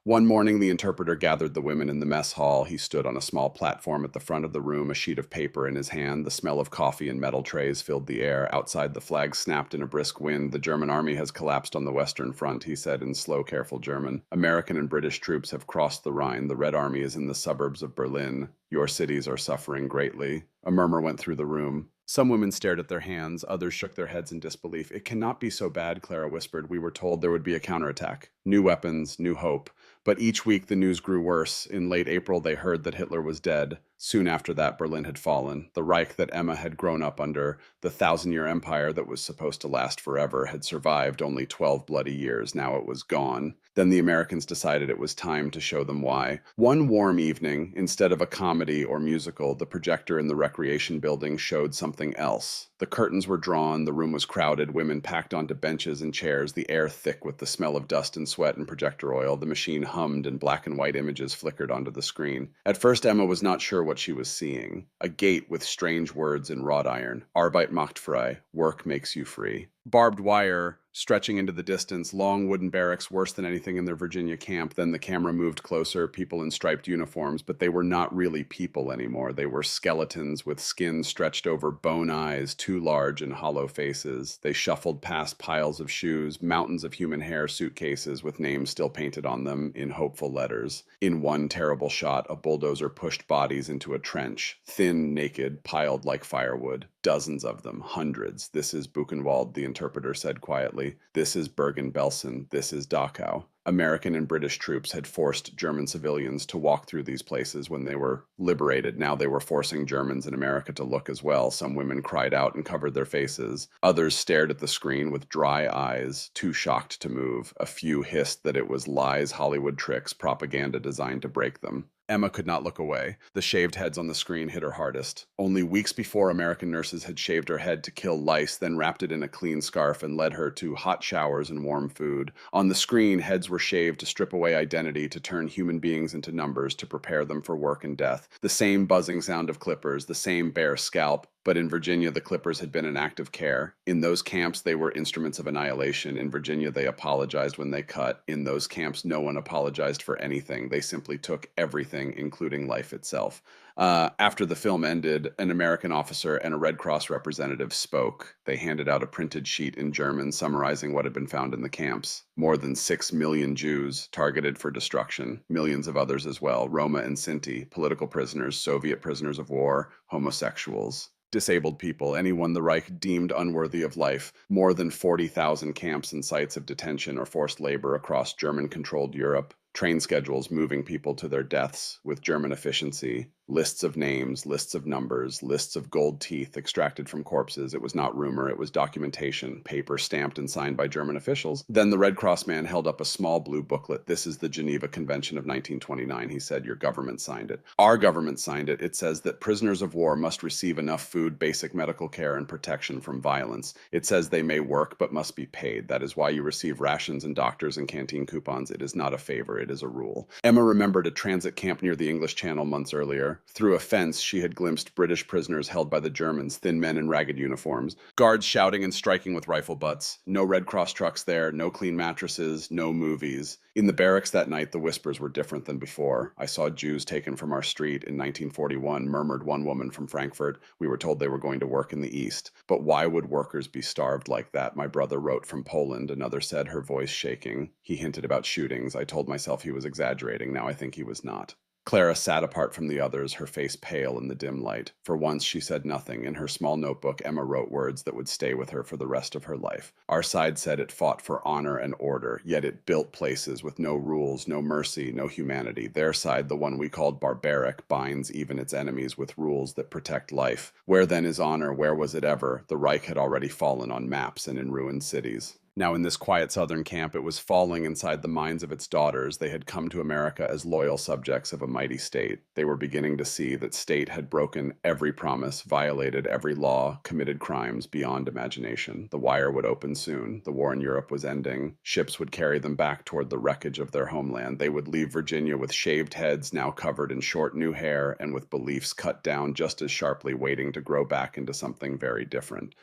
One morning, the interpreter gathered the women in the mess hall. He stood on a small platform at the front of the room, a sheet of paper in his hand. The smell of coffee and metal trays filled the air. Outside, the flag snapped in a brisk wind. The German army has collapsed on the Western Front, he said in slow, careful German. American and British troops have crossed the Rhine. The Red Army is in the suburbs of Berlin. Your cities are suffering greatly. A murmur went through the room. Some women stared at their hands. Others shook their heads in disbelief. It cannot be so bad, Clara whispered. We were told there would be a counterattack. New weapons, new hope. But each week the news grew worse. In late April, they heard that Hitler was dead. Soon after that, Berlin had fallen. The Reich that Emma had grown up under, the thousand-year empire that was supposed to last forever, had survived only 12 bloody years. Now it was gone. Then the Americans decided it was time to show them why. One warm evening, instead of a comedy or musical, the projector in the recreation building showed something else. The curtains were drawn, the room was crowded, women packed onto benches and chairs, the air thick with the smell of dust and sweat and projector oil. The machine hummed and black and white images flickered onto the screen. At first, Emma was not sure what she was seeing. A gate with strange words in wrought iron. Arbeit macht frei. Work makes you free. Barbed wire stretching into the distance, long wooden barracks worse than anything in their Virginia camp. Then the camera moved closer, people in striped uniforms, but they were not really people anymore. They were skeletons with skin stretched over bone eyes, too large and hollow faces. They shuffled past piles of shoes, mountains of human hair, suitcases with names still painted on them in hopeful letters. In one terrible shot, a bulldozer pushed bodies into a trench, thin, naked, piled like firewood. Dozens of them, hundreds. This is Buchenwald, the interpreter said quietly. This is Bergen-Belsen. This is Dachau. American and British troops had forced German civilians to walk through these places when they were liberated. Now they were forcing Germans in America to look as well. Some women cried out and covered their faces. Others stared at the screen with dry eyes, too shocked to move. A few hissed that it was lies, Hollywood tricks, propaganda designed to break them. Emma could not look away. The shaved heads on the screen hit her hardest. Only weeks before, American nurses had shaved her head to kill lice, then wrapped it in a clean scarf and led her to hot showers and warm food. On the screen, heads were shaved to strip away identity, to turn human beings into numbers, to prepare them for work and death. The same buzzing sound of clippers, the same bare scalp, but in Virginia, the clippers had been an act of care. In those camps, they were instruments of annihilation. In Virginia, they apologized when they cut. In those camps, no one apologized for anything. They simply took everything, including life itself. After the film ended, an American officer and a Red Cross representative spoke. They handed out a printed sheet in German summarizing what had been found in the camps. More than 6 million Jews targeted for destruction, millions of others as well, Roma and Sinti, political prisoners, Soviet prisoners of war, homosexuals. Disabled people, anyone the Reich deemed unworthy of life, more than 40,000 camps and sites of detention or forced labor across German-controlled Europe, train schedules moving people to their deaths with German efficiency, lists of names, lists of numbers, lists of gold teeth extracted from corpses. It was not rumor, it was documentation, paper stamped and signed by German officials. Then the Red Cross man held up a small blue booklet. This is the Geneva Convention of 1929. He said, your government signed it. Our government signed it. It says that prisoners of war must receive enough food, basic medical care, and protection from violence. It says they may work but must be paid. That is why you receive rations and doctors and canteen coupons. It is not a favor, it is a rule. Emma remembered a transit camp near the English Channel months earlier. Through a fence, she had glimpsed British prisoners held by the Germans, thin men in ragged uniforms, guards shouting and striking with rifle butts. No Red Cross trucks there, no clean mattresses, no movies. In the barracks that night, the whispers were different than before. I saw Jews taken from our street in 1941, murmured one woman from Frankfurt. We were told they were going to work in the East. But why would workers be starved like that? My brother wrote from Poland, another said, her voice shaking. He hinted about shootings. I told myself he was exaggerating. Now I think he was not. Clara sat apart from the others, her face pale in the dim light. For once, she said nothing. In her small notebook, Emma wrote words that would stay with her for the rest of her life. Our side said it fought for honor and order, yet it built places with no rules, no mercy, no humanity. Their side, the one we called barbaric, binds even its enemies with rules that protect life. Where then is honor? Where was it ever? The Reich had already fallen on maps and in ruined cities. Now in this quiet southern camp, it was falling inside the minds of its daughters. They had come to America as loyal subjects of a mighty state. They were beginning to see that state had broken every promise, violated every law, committed crimes beyond imagination. The wire would open soon. The war in Europe was ending. Ships would carry them back toward the wreckage of their homeland. They would leave Virginia with shaved heads now covered in short new hair and with beliefs cut down just as sharply, waiting to grow back into something very different.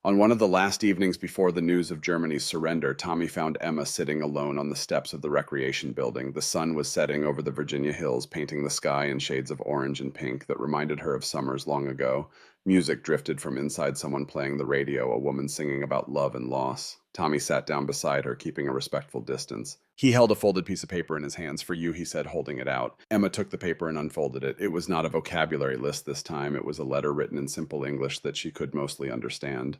On one of the last evenings before the news of Germany's surrender, Tommy found Emma sitting alone on the steps of the recreation building. The sun was setting over the Virginia hills, painting the sky in shades of orange and pink that reminded her of summers long ago. Music drifted from inside someone playing the radio, a woman singing about love and loss. Tommy sat down beside her, keeping a respectful distance. He held a folded piece of paper in his hands. For you, he said, holding it out. Emma took the paper and unfolded it. It was not a vocabulary list this time. It was a letter written in simple English that she could mostly understand.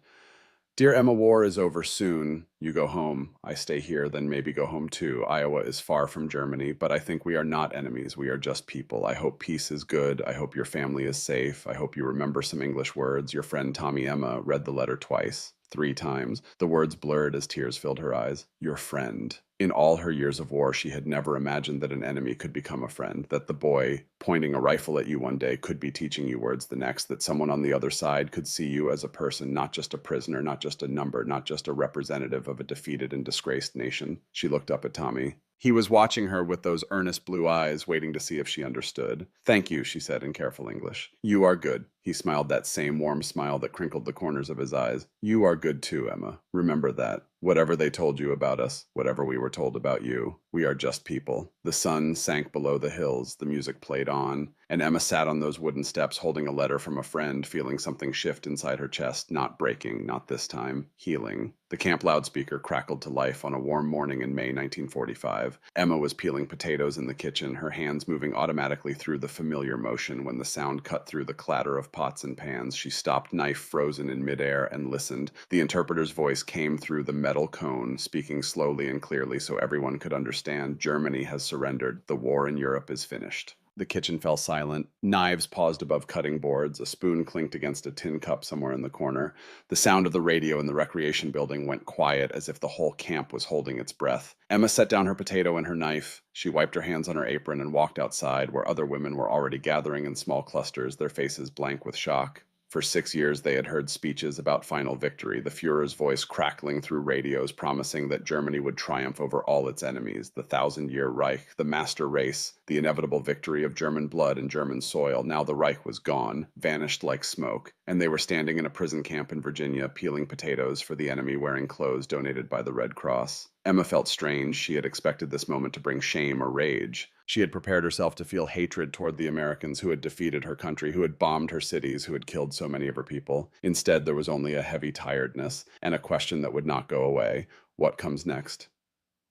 Dear Emma, war is over soon. You go home. I stay here, then maybe go home too. Iowa is far from Germany, but I think we are not enemies. We are just people. I hope peace is good. I hope your family is safe. I hope you remember some English words. Your friend Tommy Emma read the letter twice, 3 times. The words blurred as tears filled her eyes. Your friend. In all her years of war, she had never imagined that an enemy could become a friend, that the boy pointing a rifle at you one day could be teaching you words the next, that someone on the other side could see you as a person, not just a prisoner, not just a number, not just a representative of a defeated and disgraced nation. She looked up at Tommy. He was watching her with those earnest blue eyes, waiting to see if she understood. Thank you, she said in careful English. You are good. He smiled that same warm smile that crinkled the corners of his eyes. You are good too, Emma. Remember that. Whatever they told you about us, whatever we were told about you, we are just people. The sun sank below the hills, the music played on, and Emma sat on those wooden steps holding a letter from a friend, feeling something shift inside her chest, not breaking, not this time, healing. The camp loudspeaker crackled to life on a warm morning in May 1945. Emma was peeling potatoes in the kitchen, her hands moving automatically through the familiar motion. When the sound cut through the clatter of pots and pans, she stopped, knife frozen in midair, and listened. The interpreter's voice came through the metal cone, speaking slowly and clearly so everyone could understand. Germany has surrendered. The war in Europe is finished. The kitchen fell silent. Knives paused above cutting boards. A spoon clinked against a tin cup somewhere in the corner. The sound of the radio in the recreation building went quiet, as if the whole camp was holding its breath. Emma set down her potato and her knife. She wiped her hands on her apron and walked outside, where other women were already gathering in small clusters, their faces blank with shock. For 6 years, they had heard speeches about final victory, the Fuhrer's voice crackling through radios, promising that Germany would triumph over all its enemies, the thousand-year Reich, the master race, the inevitable victory of German blood and German soil. Now the Reich was gone, vanished like smoke, and they were standing in a prison camp in Virginia, peeling potatoes for the enemy, wearing clothes donated by the Red Cross. Emma felt strange. She had expected this moment to bring shame or rage. She had prepared herself to feel hatred toward the Americans who had defeated her country, who had bombed her cities, who had killed so many of her people. Instead, there was only a heavy tiredness and a question that would not go away. What comes next?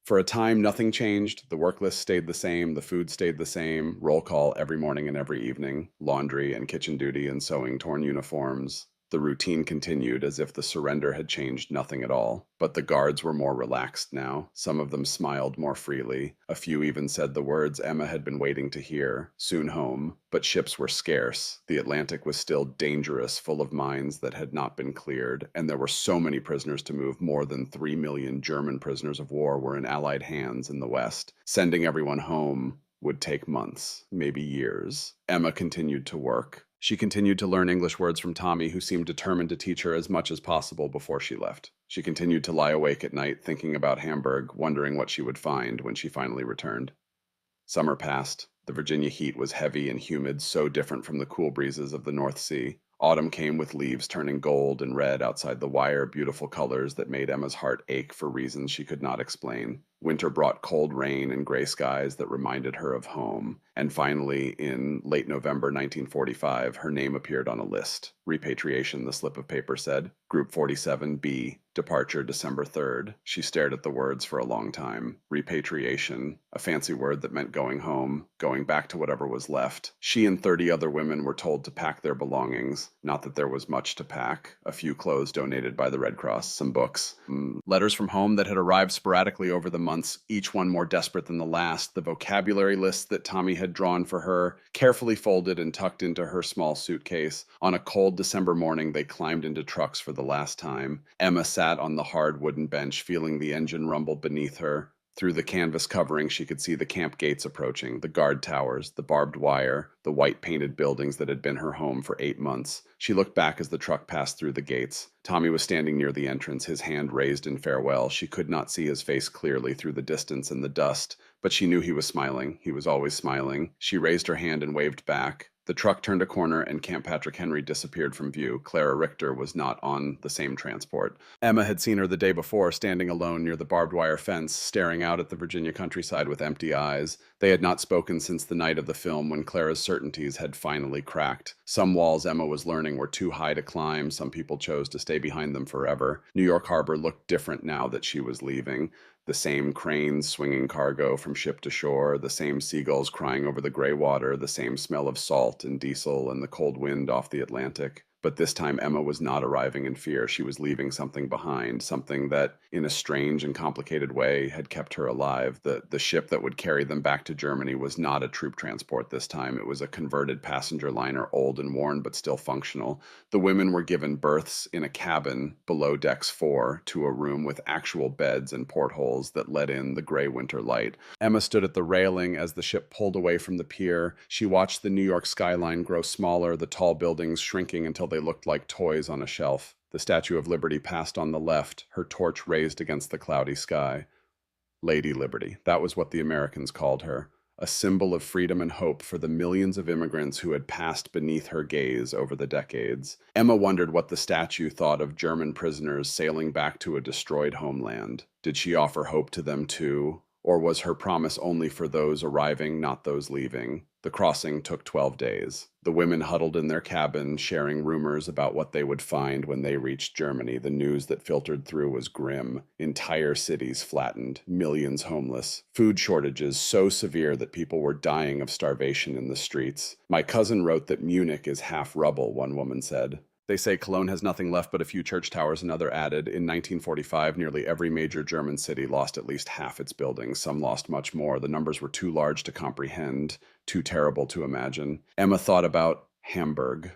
For a time, nothing changed. The work list stayed the same, the food stayed the same, roll call every morning and every evening, laundry and kitchen duty and sewing torn uniforms. The routine continued as if the surrender had changed nothing at all. But the guards were more relaxed now. Some of them smiled more freely. A few even said the words Emma had been waiting to hear, soon home. But ships were scarce. The Atlantic was still dangerous, full of mines that had not been cleared, and there were so many prisoners to move. More than 3 million German prisoners of war were in Allied hands in the West. Sending everyone home would take months, maybe years. Emma continued to work. She continued to learn English words from Tommy, who seemed determined to teach her as much as possible before she left. She continued to lie awake at night, thinking about Hamburg, wondering what she would find when she finally returned. Summer passed. The Virginia heat was heavy and humid, so different from the cool breezes of the North Sea. Autumn came with leaves turning gold and red outside the wire, beautiful colors that made Emma's heart ache for reasons she could not explain. Winter brought cold rain and gray skies that reminded her of home. And finally, in late November 1945, her name appeared on a list. Repatriation, the slip of paper said. Group 47B. Departure December 3rd. She stared at the words for a long time. Repatriation, a fancy word that meant going home, going back to whatever was left. She and 30 other women were told to pack their belongings. Not that there was much to pack. A few clothes donated by the Red Cross, some books. Letters from home that had arrived sporadically over the months, each one more desperate than the last. The vocabulary list that Tommy had drawn for her, carefully folded and tucked into her small suitcase. On a cold December morning, they climbed into trucks for the last time. Emma sat on the hard wooden bench, feeling the engine rumble beneath her. Through the canvas covering, she could see the camp gates approaching, the guard towers, the barbed wire, the white-painted buildings that had been her home for 8 months. She looked back as the truck passed through the gates. Tommy was standing near the entrance, his hand raised in farewell. She could not see his face clearly through the distance and the dust, but she knew he was smiling. He was always smiling. She raised her hand and waved back. The truck turned a corner and Camp Patrick Henry disappeared from view. Clara Richter was not on the same transport. Emma had seen her the day before, standing alone near the barbed wire fence, staring out at the Virginia countryside with empty eyes. They had not spoken since the night of the film, when Clara's certainties had finally cracked. Some walls, Emma was learning, were too high to climb. Some people chose to stay behind them forever. New York Harbor looked different now that she was leaving. The same cranes swinging cargo from ship to shore, the same seagulls crying over the gray water, the same smell of salt and diesel and the cold wind off the Atlantic. But this time, Emma was not arriving in fear. She was leaving something behind, something that, in a strange and complicated way, had kept her alive. The ship that would carry them back to Germany was not a troop transport this time. It was a converted passenger liner, old and worn, but still functional. The women were given berths in a cabin below decks 4 to a room with actual beds and portholes that let in the gray winter light. Emma stood at the railing as the ship pulled away from the pier. She watched the New York skyline grow smaller, the tall buildings shrinking until they looked like toys on a shelf. The Statue of Liberty passed on the left, her torch raised against the cloudy sky. Lady Liberty, that was what the Americans called her, a symbol of freedom and hope for the millions of immigrants who had passed beneath her gaze over the decades. Emma wondered what the statue thought of German prisoners sailing back to a destroyed homeland. Did she offer hope to them too? Or was her promise only for those arriving, not those leaving? The crossing took 12 days. The women huddled in their cabin, sharing rumors about what they would find when they reached Germany. The news that filtered through was grim. Entire cities flattened, millions homeless, food shortages so severe that people were dying of starvation in the streets. My cousin wrote that Munich is half rubble, one woman said. They say Cologne has nothing left but a few church towers, another added. In 1945, nearly every major German city lost at least half its buildings. Some lost much more. The numbers were too large to comprehend, too terrible to imagine. Emma thought about Hamburg.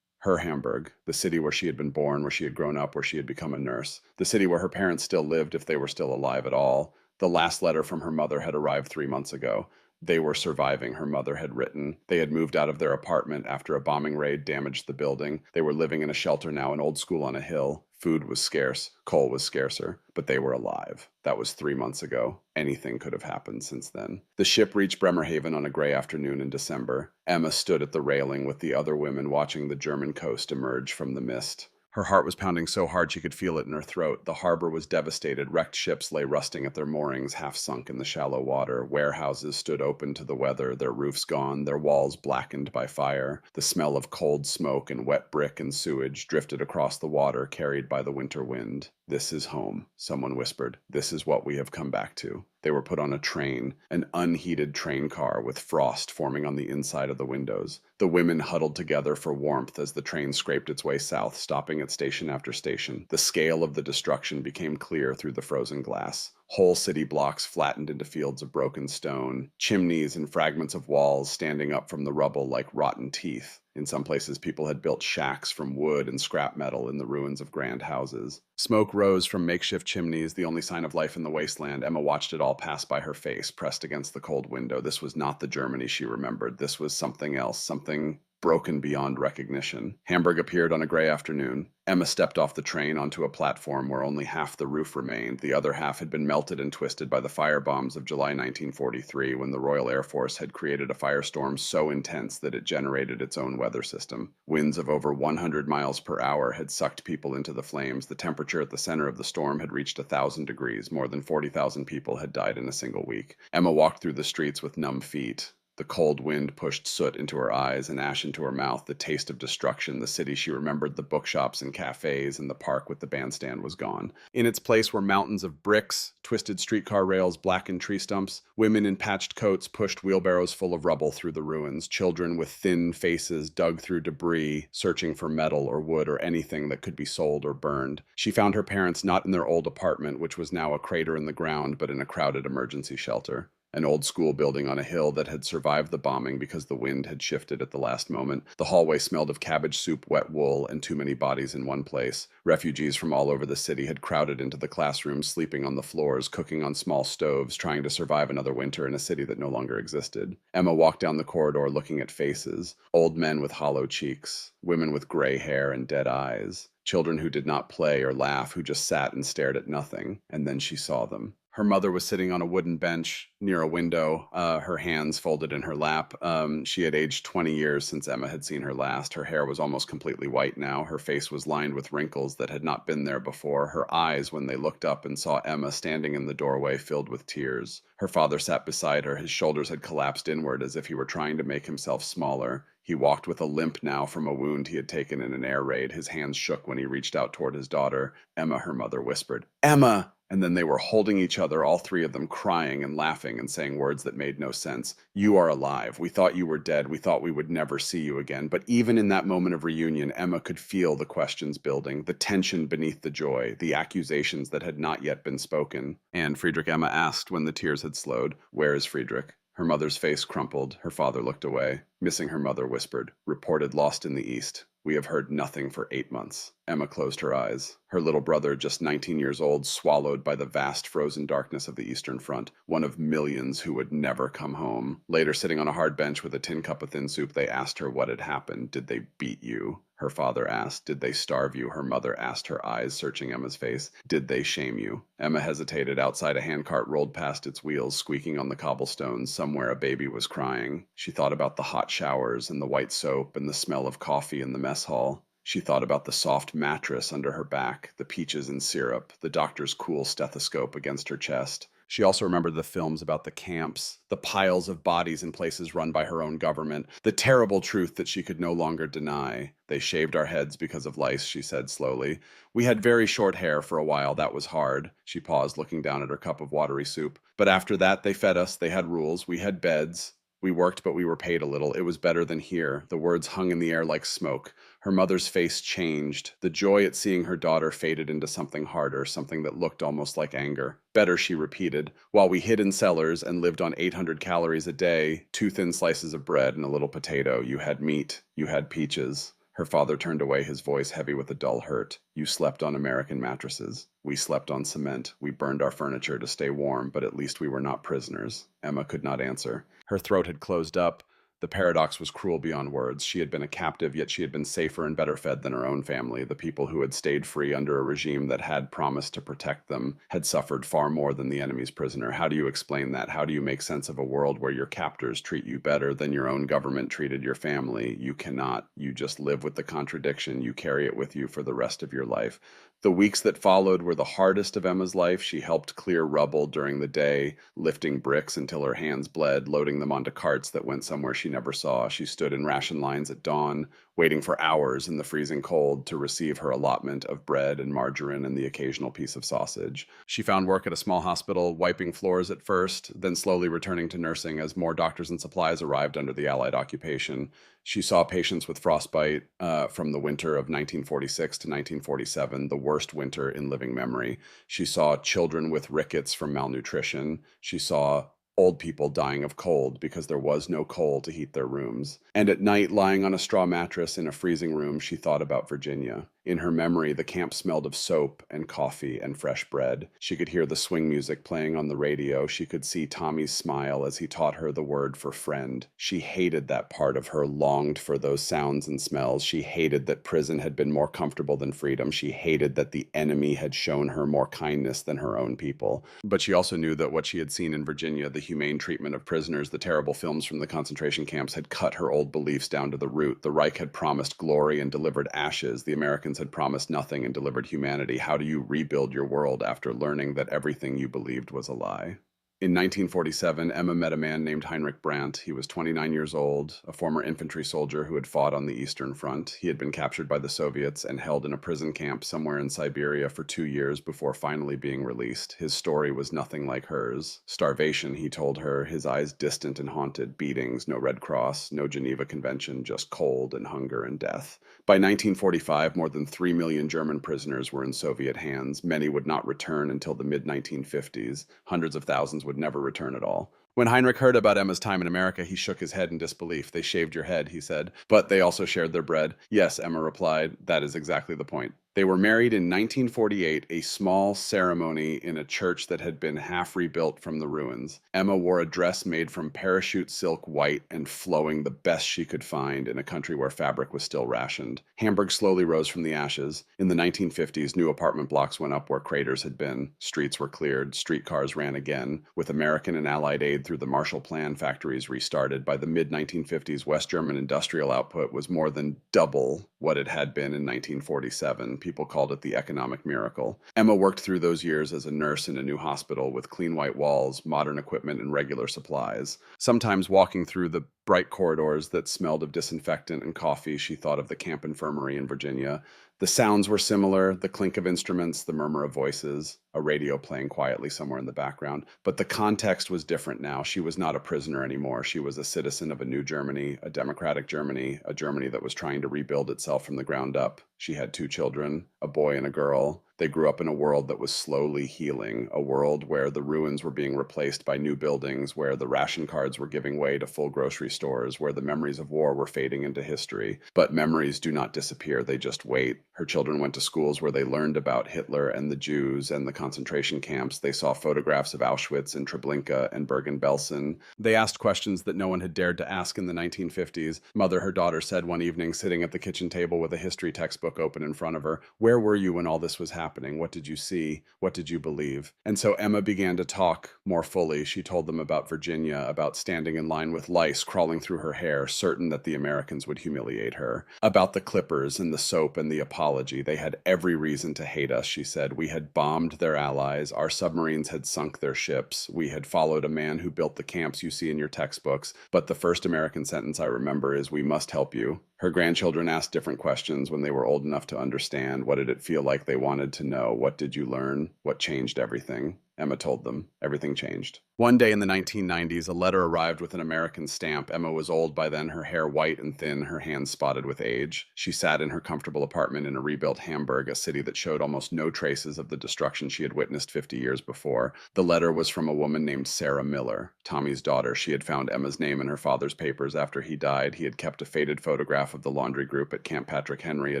Her Hamburg, the city where she had been born, where she had grown up, where she had become a nurse. The city where her parents still lived, if they were still alive at all. The last letter from her mother had arrived 3 months ago. They were surviving, her mother had written. They had moved out of their apartment after a bombing raid damaged the building. They were living in a shelter now, an old school on a hill. Food was scarce. Coal was scarcer. But they were alive. That was 3 months ago. Anything could have happened since then. The ship reached Bremerhaven on a gray afternoon in December. Emma stood at the railing with the other women watching the German coast emerge from the mist. Her heart was pounding so hard she could feel it in her throat. The harbor was devastated. Wrecked ships lay rusting at their moorings, half sunk in the shallow water. Warehouses stood open to the weather, their roofs gone, their walls blackened by fire. The smell of cold smoke and wet brick and sewage drifted across the water, carried by the winter wind. "This is home," someone whispered. "This is what we have come back to." They were put on a train, an unheated train car with frost forming on the inside of the windows. The women huddled together for warmth as the train scraped its way south, stopping at station after station. The scale of the destruction became clear through the frozen glass. Whole city blocks flattened into fields of broken stone, chimneys and fragments of walls standing up from the rubble like rotten teeth. In some places, people had built shacks from wood and scrap metal in the ruins of grand houses. Smoke rose from makeshift chimneys, the only sign of life in the wasteland. Emma watched it all pass by her face, pressed against the cold window. This was not the Germany she remembered. This was something else, something broken beyond recognition. Hamburg appeared on a gray afternoon. Emma stepped off the train onto a platform where only half the roof remained. The other half had been melted and twisted by the firebombs of July 1943, when the Royal Air Force had created a firestorm so intense that it generated its own weather system. Winds of over 100 miles per hour had sucked people into the flames. The temperature at the center of the storm had reached 1,000 degrees. More than 40,000 people had died in a single week. Emma walked through the streets with numb feet. The cold wind pushed soot into her eyes and ash into her mouth, the taste of destruction. The city she remembered, the bookshops and cafes, and the park with the bandstand was gone. In its place were mountains of bricks, twisted streetcar rails, blackened tree stumps. Women in patched coats pushed wheelbarrows full of rubble through the ruins. Children with thin faces dug through debris, searching for metal or wood or anything that could be sold or burned. She found her parents not in their old apartment, which was now a crater in the ground, but in a crowded emergency shelter. An old school building on a hill that had survived the bombing because the wind had shifted at the last moment. The hallway smelled of cabbage soup, wet wool, and too many bodies in one place. Refugees from all over the city had crowded into the classrooms, sleeping on the floors, cooking on small stoves, trying to survive another winter in a city that no longer existed. Emma walked down the corridor looking at faces. Old men with hollow cheeks, women with gray hair and dead eyes, children who did not play or laugh, who just sat and stared at nothing. And then she saw them. Her mother was sitting on a wooden bench near a window, her hands folded in her lap. She had aged 20 years since Emma had seen her last. Her hair was almost completely white now. Her face was lined with wrinkles that had not been there before. Her eyes, when they looked up and saw Emma standing in the doorway, filled with tears. Her father sat beside her. His shoulders had collapsed inward as if he were trying to make himself smaller. He walked with a limp now from a wound he had taken in an air raid. His hands shook when he reached out toward his daughter. "Emma," her mother whispered. "Emma!" And then they were holding each other, all three of them crying and laughing and saying words that made no sense. You are alive. We thought you were dead. We thought we would never see you again. But even in that moment of reunion, Emma could feel the questions building, the tension beneath the joy, the accusations that had not yet been spoken. And Friedrich, Emma asked when the tears had slowed, "Where is Friedrich?" Her mother's face crumpled. Her father looked away. Missing, her mother whispered. Reported lost in the east. We have heard nothing for 8 months. Emma closed her eyes. Her little brother, just 19 years old, swallowed by the vast frozen darkness of the Eastern Front, one of millions who would never come home. Later, sitting on a hard bench with a tin cup of thin soup, they asked her what had happened. Did they beat you? Her father asked. Did they starve you? Her mother asked, her eyes searching Emma's face. Did they shame you? Emma hesitated. Outside, a handcart rolled past its wheels, squeaking on the cobblestones. Somewhere a baby was crying. She thought about the hot showers and the white soap and the smell of coffee in the mess hall. She thought about the soft mattress under her back, the peaches and syrup, the doctor's cool stethoscope against her chest. She also remembered the films about the camps, the piles of bodies in places run by her own government, the terrible truth that she could no longer deny. They shaved our heads because of lice, she said slowly. We had very short hair for a while. That was hard. She paused, looking down at her cup of watery soup. But after that, they fed us. They had rules. We had beds. We worked, but we were paid a little. It was better than here. The words hung in the air like smoke. Her mother's face changed. The joy at seeing her daughter faded into something harder, something that looked almost like anger. Better, she repeated. While we hid in cellars and lived on 800 calories a day, 2 thin slices of bread and a little potato, you had meat, you had peaches. Her father turned away, his voice heavy with a dull hurt. You slept on American mattresses. We slept on cement. We burned our furniture to stay warm, but at least we were not prisoners. Emma could not answer. Her throat had closed up. The paradox was cruel beyond words. She had been a captive, yet she had been safer and better fed than her own family. The people who had stayed free under a regime that had promised to protect them had suffered far more than the enemy's prisoner. How do you explain that? How do you make sense of a world where your captors treat you better than your own government treated your family? You cannot. You just live with the contradiction. You carry it with you for the rest of your life. The weeks that followed were the hardest of Emma's life. She helped clear rubble during the day, lifting bricks until her hands bled, loading them onto carts that went somewhere she never saw. She stood in ration lines at dawn, waiting for hours in the freezing cold to receive her allotment of bread and margarine and the occasional piece of sausage. She found work at a small hospital, wiping floors at first, then slowly returning to nursing as more doctors and supplies arrived under the Allied occupation. She saw patients with frostbite from the winter of 1946 to 1947, the worst winter in living memory. She saw children with rickets from malnutrition. She saw old people dying of cold because there was no coal to heat their rooms. And at night, lying on a straw mattress in a freezing room, she thought about Virginia. In her memory, the camp smelled of soap and coffee and fresh bread. She could hear the swing music playing on the radio. She could see Tommy's smile as he taught her the word for friend. She hated that part of her, longed for those sounds and smells. She hated that prison had been more comfortable than freedom. She hated that the enemy had shown her more kindness than her own people. But she also knew that what she had seen in Virginia, the humane treatment of prisoners, the terrible films from the concentration camps, had cut her old beliefs down to the root. The Reich had promised glory and delivered ashes. The Americans had promised nothing and delivered humanity. How do you rebuild your world after learning that everything you believed was a lie? In 1947, Emma met a man named Heinrich Brandt. He was 29 years old, a former infantry soldier who had fought on the Eastern Front. He had been captured by the Soviets and held in a prison camp somewhere in Siberia for 2 years before finally being released. His story was nothing like hers. Starvation, he told her, his eyes distant and haunted, beatings, no Red Cross, no Geneva Convention, just cold and hunger and death. By 1945, more than 3 million German prisoners were in Soviet hands. Many would not return until the mid-1950s. Hundreds of thousands would never return at all. When Heinrich heard about Emma's time in America, he shook his head in disbelief. They shaved your head, he said, but they also shared their bread. Yes, Emma replied, that is exactly the point. They were married in 1948, a small ceremony in a church that had been half rebuilt from the ruins. Emma wore a dress made from parachute silk white and flowing, the best she could find in a country where fabric was still rationed. Hamburg slowly rose from the ashes. In the 1950s, new apartment blocks went up where craters had been. Streets were cleared. Streetcars ran again. With American and Allied aid through the Marshall Plan, factories restarted. By the mid-1950s, West German industrial output was more than double what it had been in 1947. People called it the economic miracle. Emma worked through those years as a nurse in a new hospital with clean white walls, modern equipment, and regular supplies. Sometimes walking through the bright corridors that smelled of disinfectant and coffee, she thought of the camp infirmary in Virginia. The sounds were similar, the clink of instruments, the murmur of voices. a radio playing quietly somewhere in the background. But the context was different now. She was not a prisoner anymore. She was a citizen of a new Germany, a democratic Germany, a Germany that was trying to rebuild itself from the ground up. She had two children, a boy and a girl. They grew up in a world that was slowly healing, a world where the ruins were being replaced by new buildings, where the ration cards were giving way to full grocery stores, where the memories of war were fading into history. But memories do not disappear, they just wait. Her children went to schools where they learned about Hitler and the Jews and the concentration camps. They saw photographs of Auschwitz and Treblinka and Bergen-Belsen. They asked questions that no one had dared to ask in the 1950s. Mother, her daughter, said one evening, sitting at the kitchen table with a history textbook open in front of her, "Where were you when all this was happening? What did you see? What did you believe?" And so Emma began to talk more fully. She told them about Virginia, about standing in line with lice crawling through her hair, certain that the Americans would humiliate her, about the clippers and the soap and the apology. They had every reason to hate us, she said. We had bombed their allies. Our submarines had sunk their ships. We had followed a man who built the camps you see in your textbooks. But the first American sentence I remember is, "We must help you." Her grandchildren asked different questions when they were old enough to understand. What did it feel like? They wanted to know. What did you learn? What changed everything? Emma told them. Everything changed. One day in the 1990s, a letter arrived with an American stamp. Emma was old by then, her hair white and thin, her hands spotted with age. She sat in her comfortable apartment in a rebuilt Hamburg, a city that showed almost no traces of the destruction she had witnessed 50 years before. The letter was from a woman named Sarah Miller, Tommy's daughter. She had found Emma's name in her father's papers after he died. He had kept a faded photograph of the laundry group at Camp Patrick Henry, a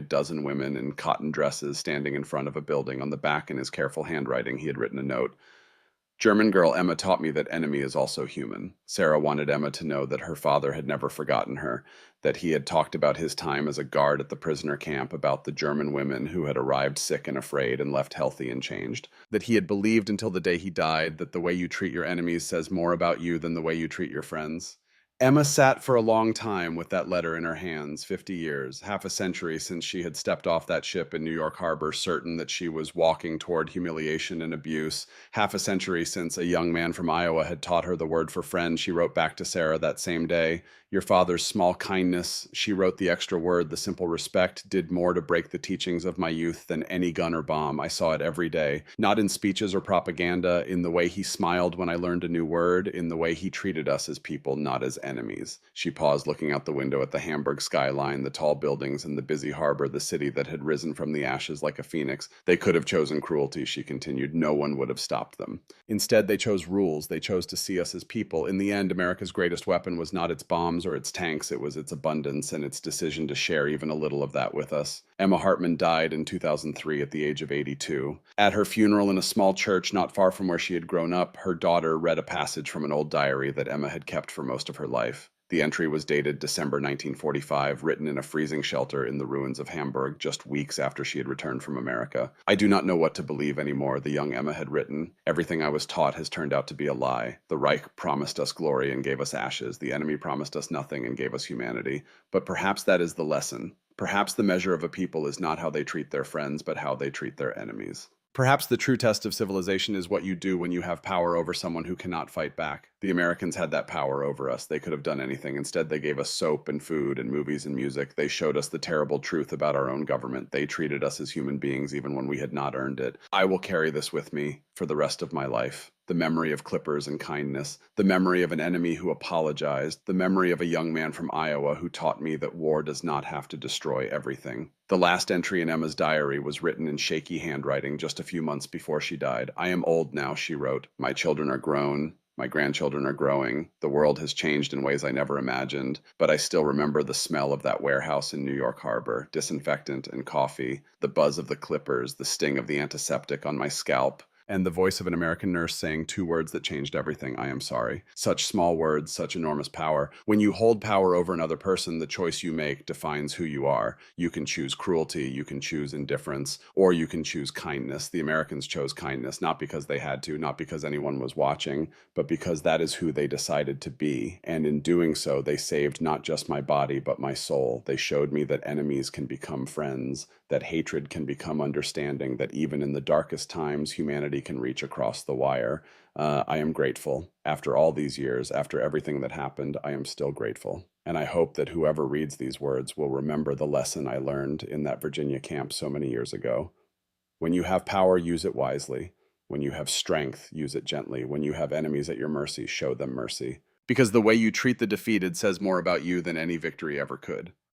dozen women in cotton dresses standing in front of a building. On the back, in his careful handwriting, he had written a note. "German girl Emma taught me that enemy is also human." Sarah wanted Emma to know that her father had never forgotten her, that he had talked about his time as a guard at the prisoner camp, about the German women who had arrived sick and afraid and left healthy and changed, that he had believed until the day he died that the way you treat your enemies says more about you than the way you treat your friends. Emma sat for a long time with that letter in her hands, 50 years, half a century since she had stepped off that ship in New York Harbor, certain that she was walking toward humiliation and abuse, half a century since a young man from Iowa had taught her the word for friend. She wrote back to Sarah that same day, "Your father's small kindness," she wrote, "the extra word, the simple respect, did more to break the teachings of my youth than any gun or bomb. I saw it every day, not in speeches or propaganda, in the way he smiled when I learned a new word, in the way he treated us as people, not as enemies." She paused, looking out the window at the Hamburg skyline, the tall buildings and the busy harbor, the city that had risen from the ashes like a phoenix. They could have chosen cruelty, she continued. No one would have stopped them. Instead, they chose rules. They chose to see us as people. In the end, America's greatest weapon was not its bombs or its tanks. It was its abundance and its decision to share even a little of that with us. Emma Hartman died in 2003 at the age of 82. At her funeral in a small church not far from where she had grown up, her daughter read a passage from an old diary that Emma had kept for most of her life. The entry was dated December 1945, written in a freezing shelter in the ruins of Hamburg just weeks after she had returned from America. "I do not know what to believe anymore," the young Emma had written. "Everything I was taught has turned out to be a lie. The Reich promised us glory and gave us ashes. The enemy promised us nothing and gave us humanity. But perhaps that is the lesson. Perhaps the measure of a people is not how they treat their friends, but how they treat their enemies." Perhaps the true test of civilization is what you do when you have power over someone who cannot fight back. The Americans had that power over us. They could have done anything. Instead, they gave us soap and food and movies and music. They showed us the terrible truth about our own government. They treated us as human beings even when we had not earned it. I will carry this with me for the rest of my life. The memory of clippers and kindness, the memory of an enemy who apologized, the memory of a young man from Iowa who taught me that war does not have to destroy everything. The last entry in Emma's diary was written in shaky handwriting just a few months before she died. "I am old now," she wrote. "My children are grown. My grandchildren are growing. The world has changed in ways I never imagined, but I still remember the smell of that warehouse in New York Harbor, disinfectant and coffee, the buzz of the clippers, the sting of the antiseptic on my scalp, and the voice of an American nurse saying two words that changed everything: I am sorry." Such small words, such enormous power. When you hold power over another person, the choice you make defines who you are. You can choose cruelty, you can choose indifference, or you can choose kindness. The Americans chose kindness, not because they had to, not because anyone was watching, but because that is who they decided to be. And in doing so, they saved not just my body, but my soul. They showed me that enemies can become friends, that hatred can become understanding, that even in the darkest times, humanity can reach across the wire. I am grateful. After all these years, after everything that happened, I am still grateful. And I hope that whoever reads these words will remember the lesson I learned in that Virginia camp so many years ago. When you have power, use it wisely. When you have strength, use it gently. When you have enemies at your mercy, show them mercy. Because the way you treat the defeated says more about you than any victory ever could.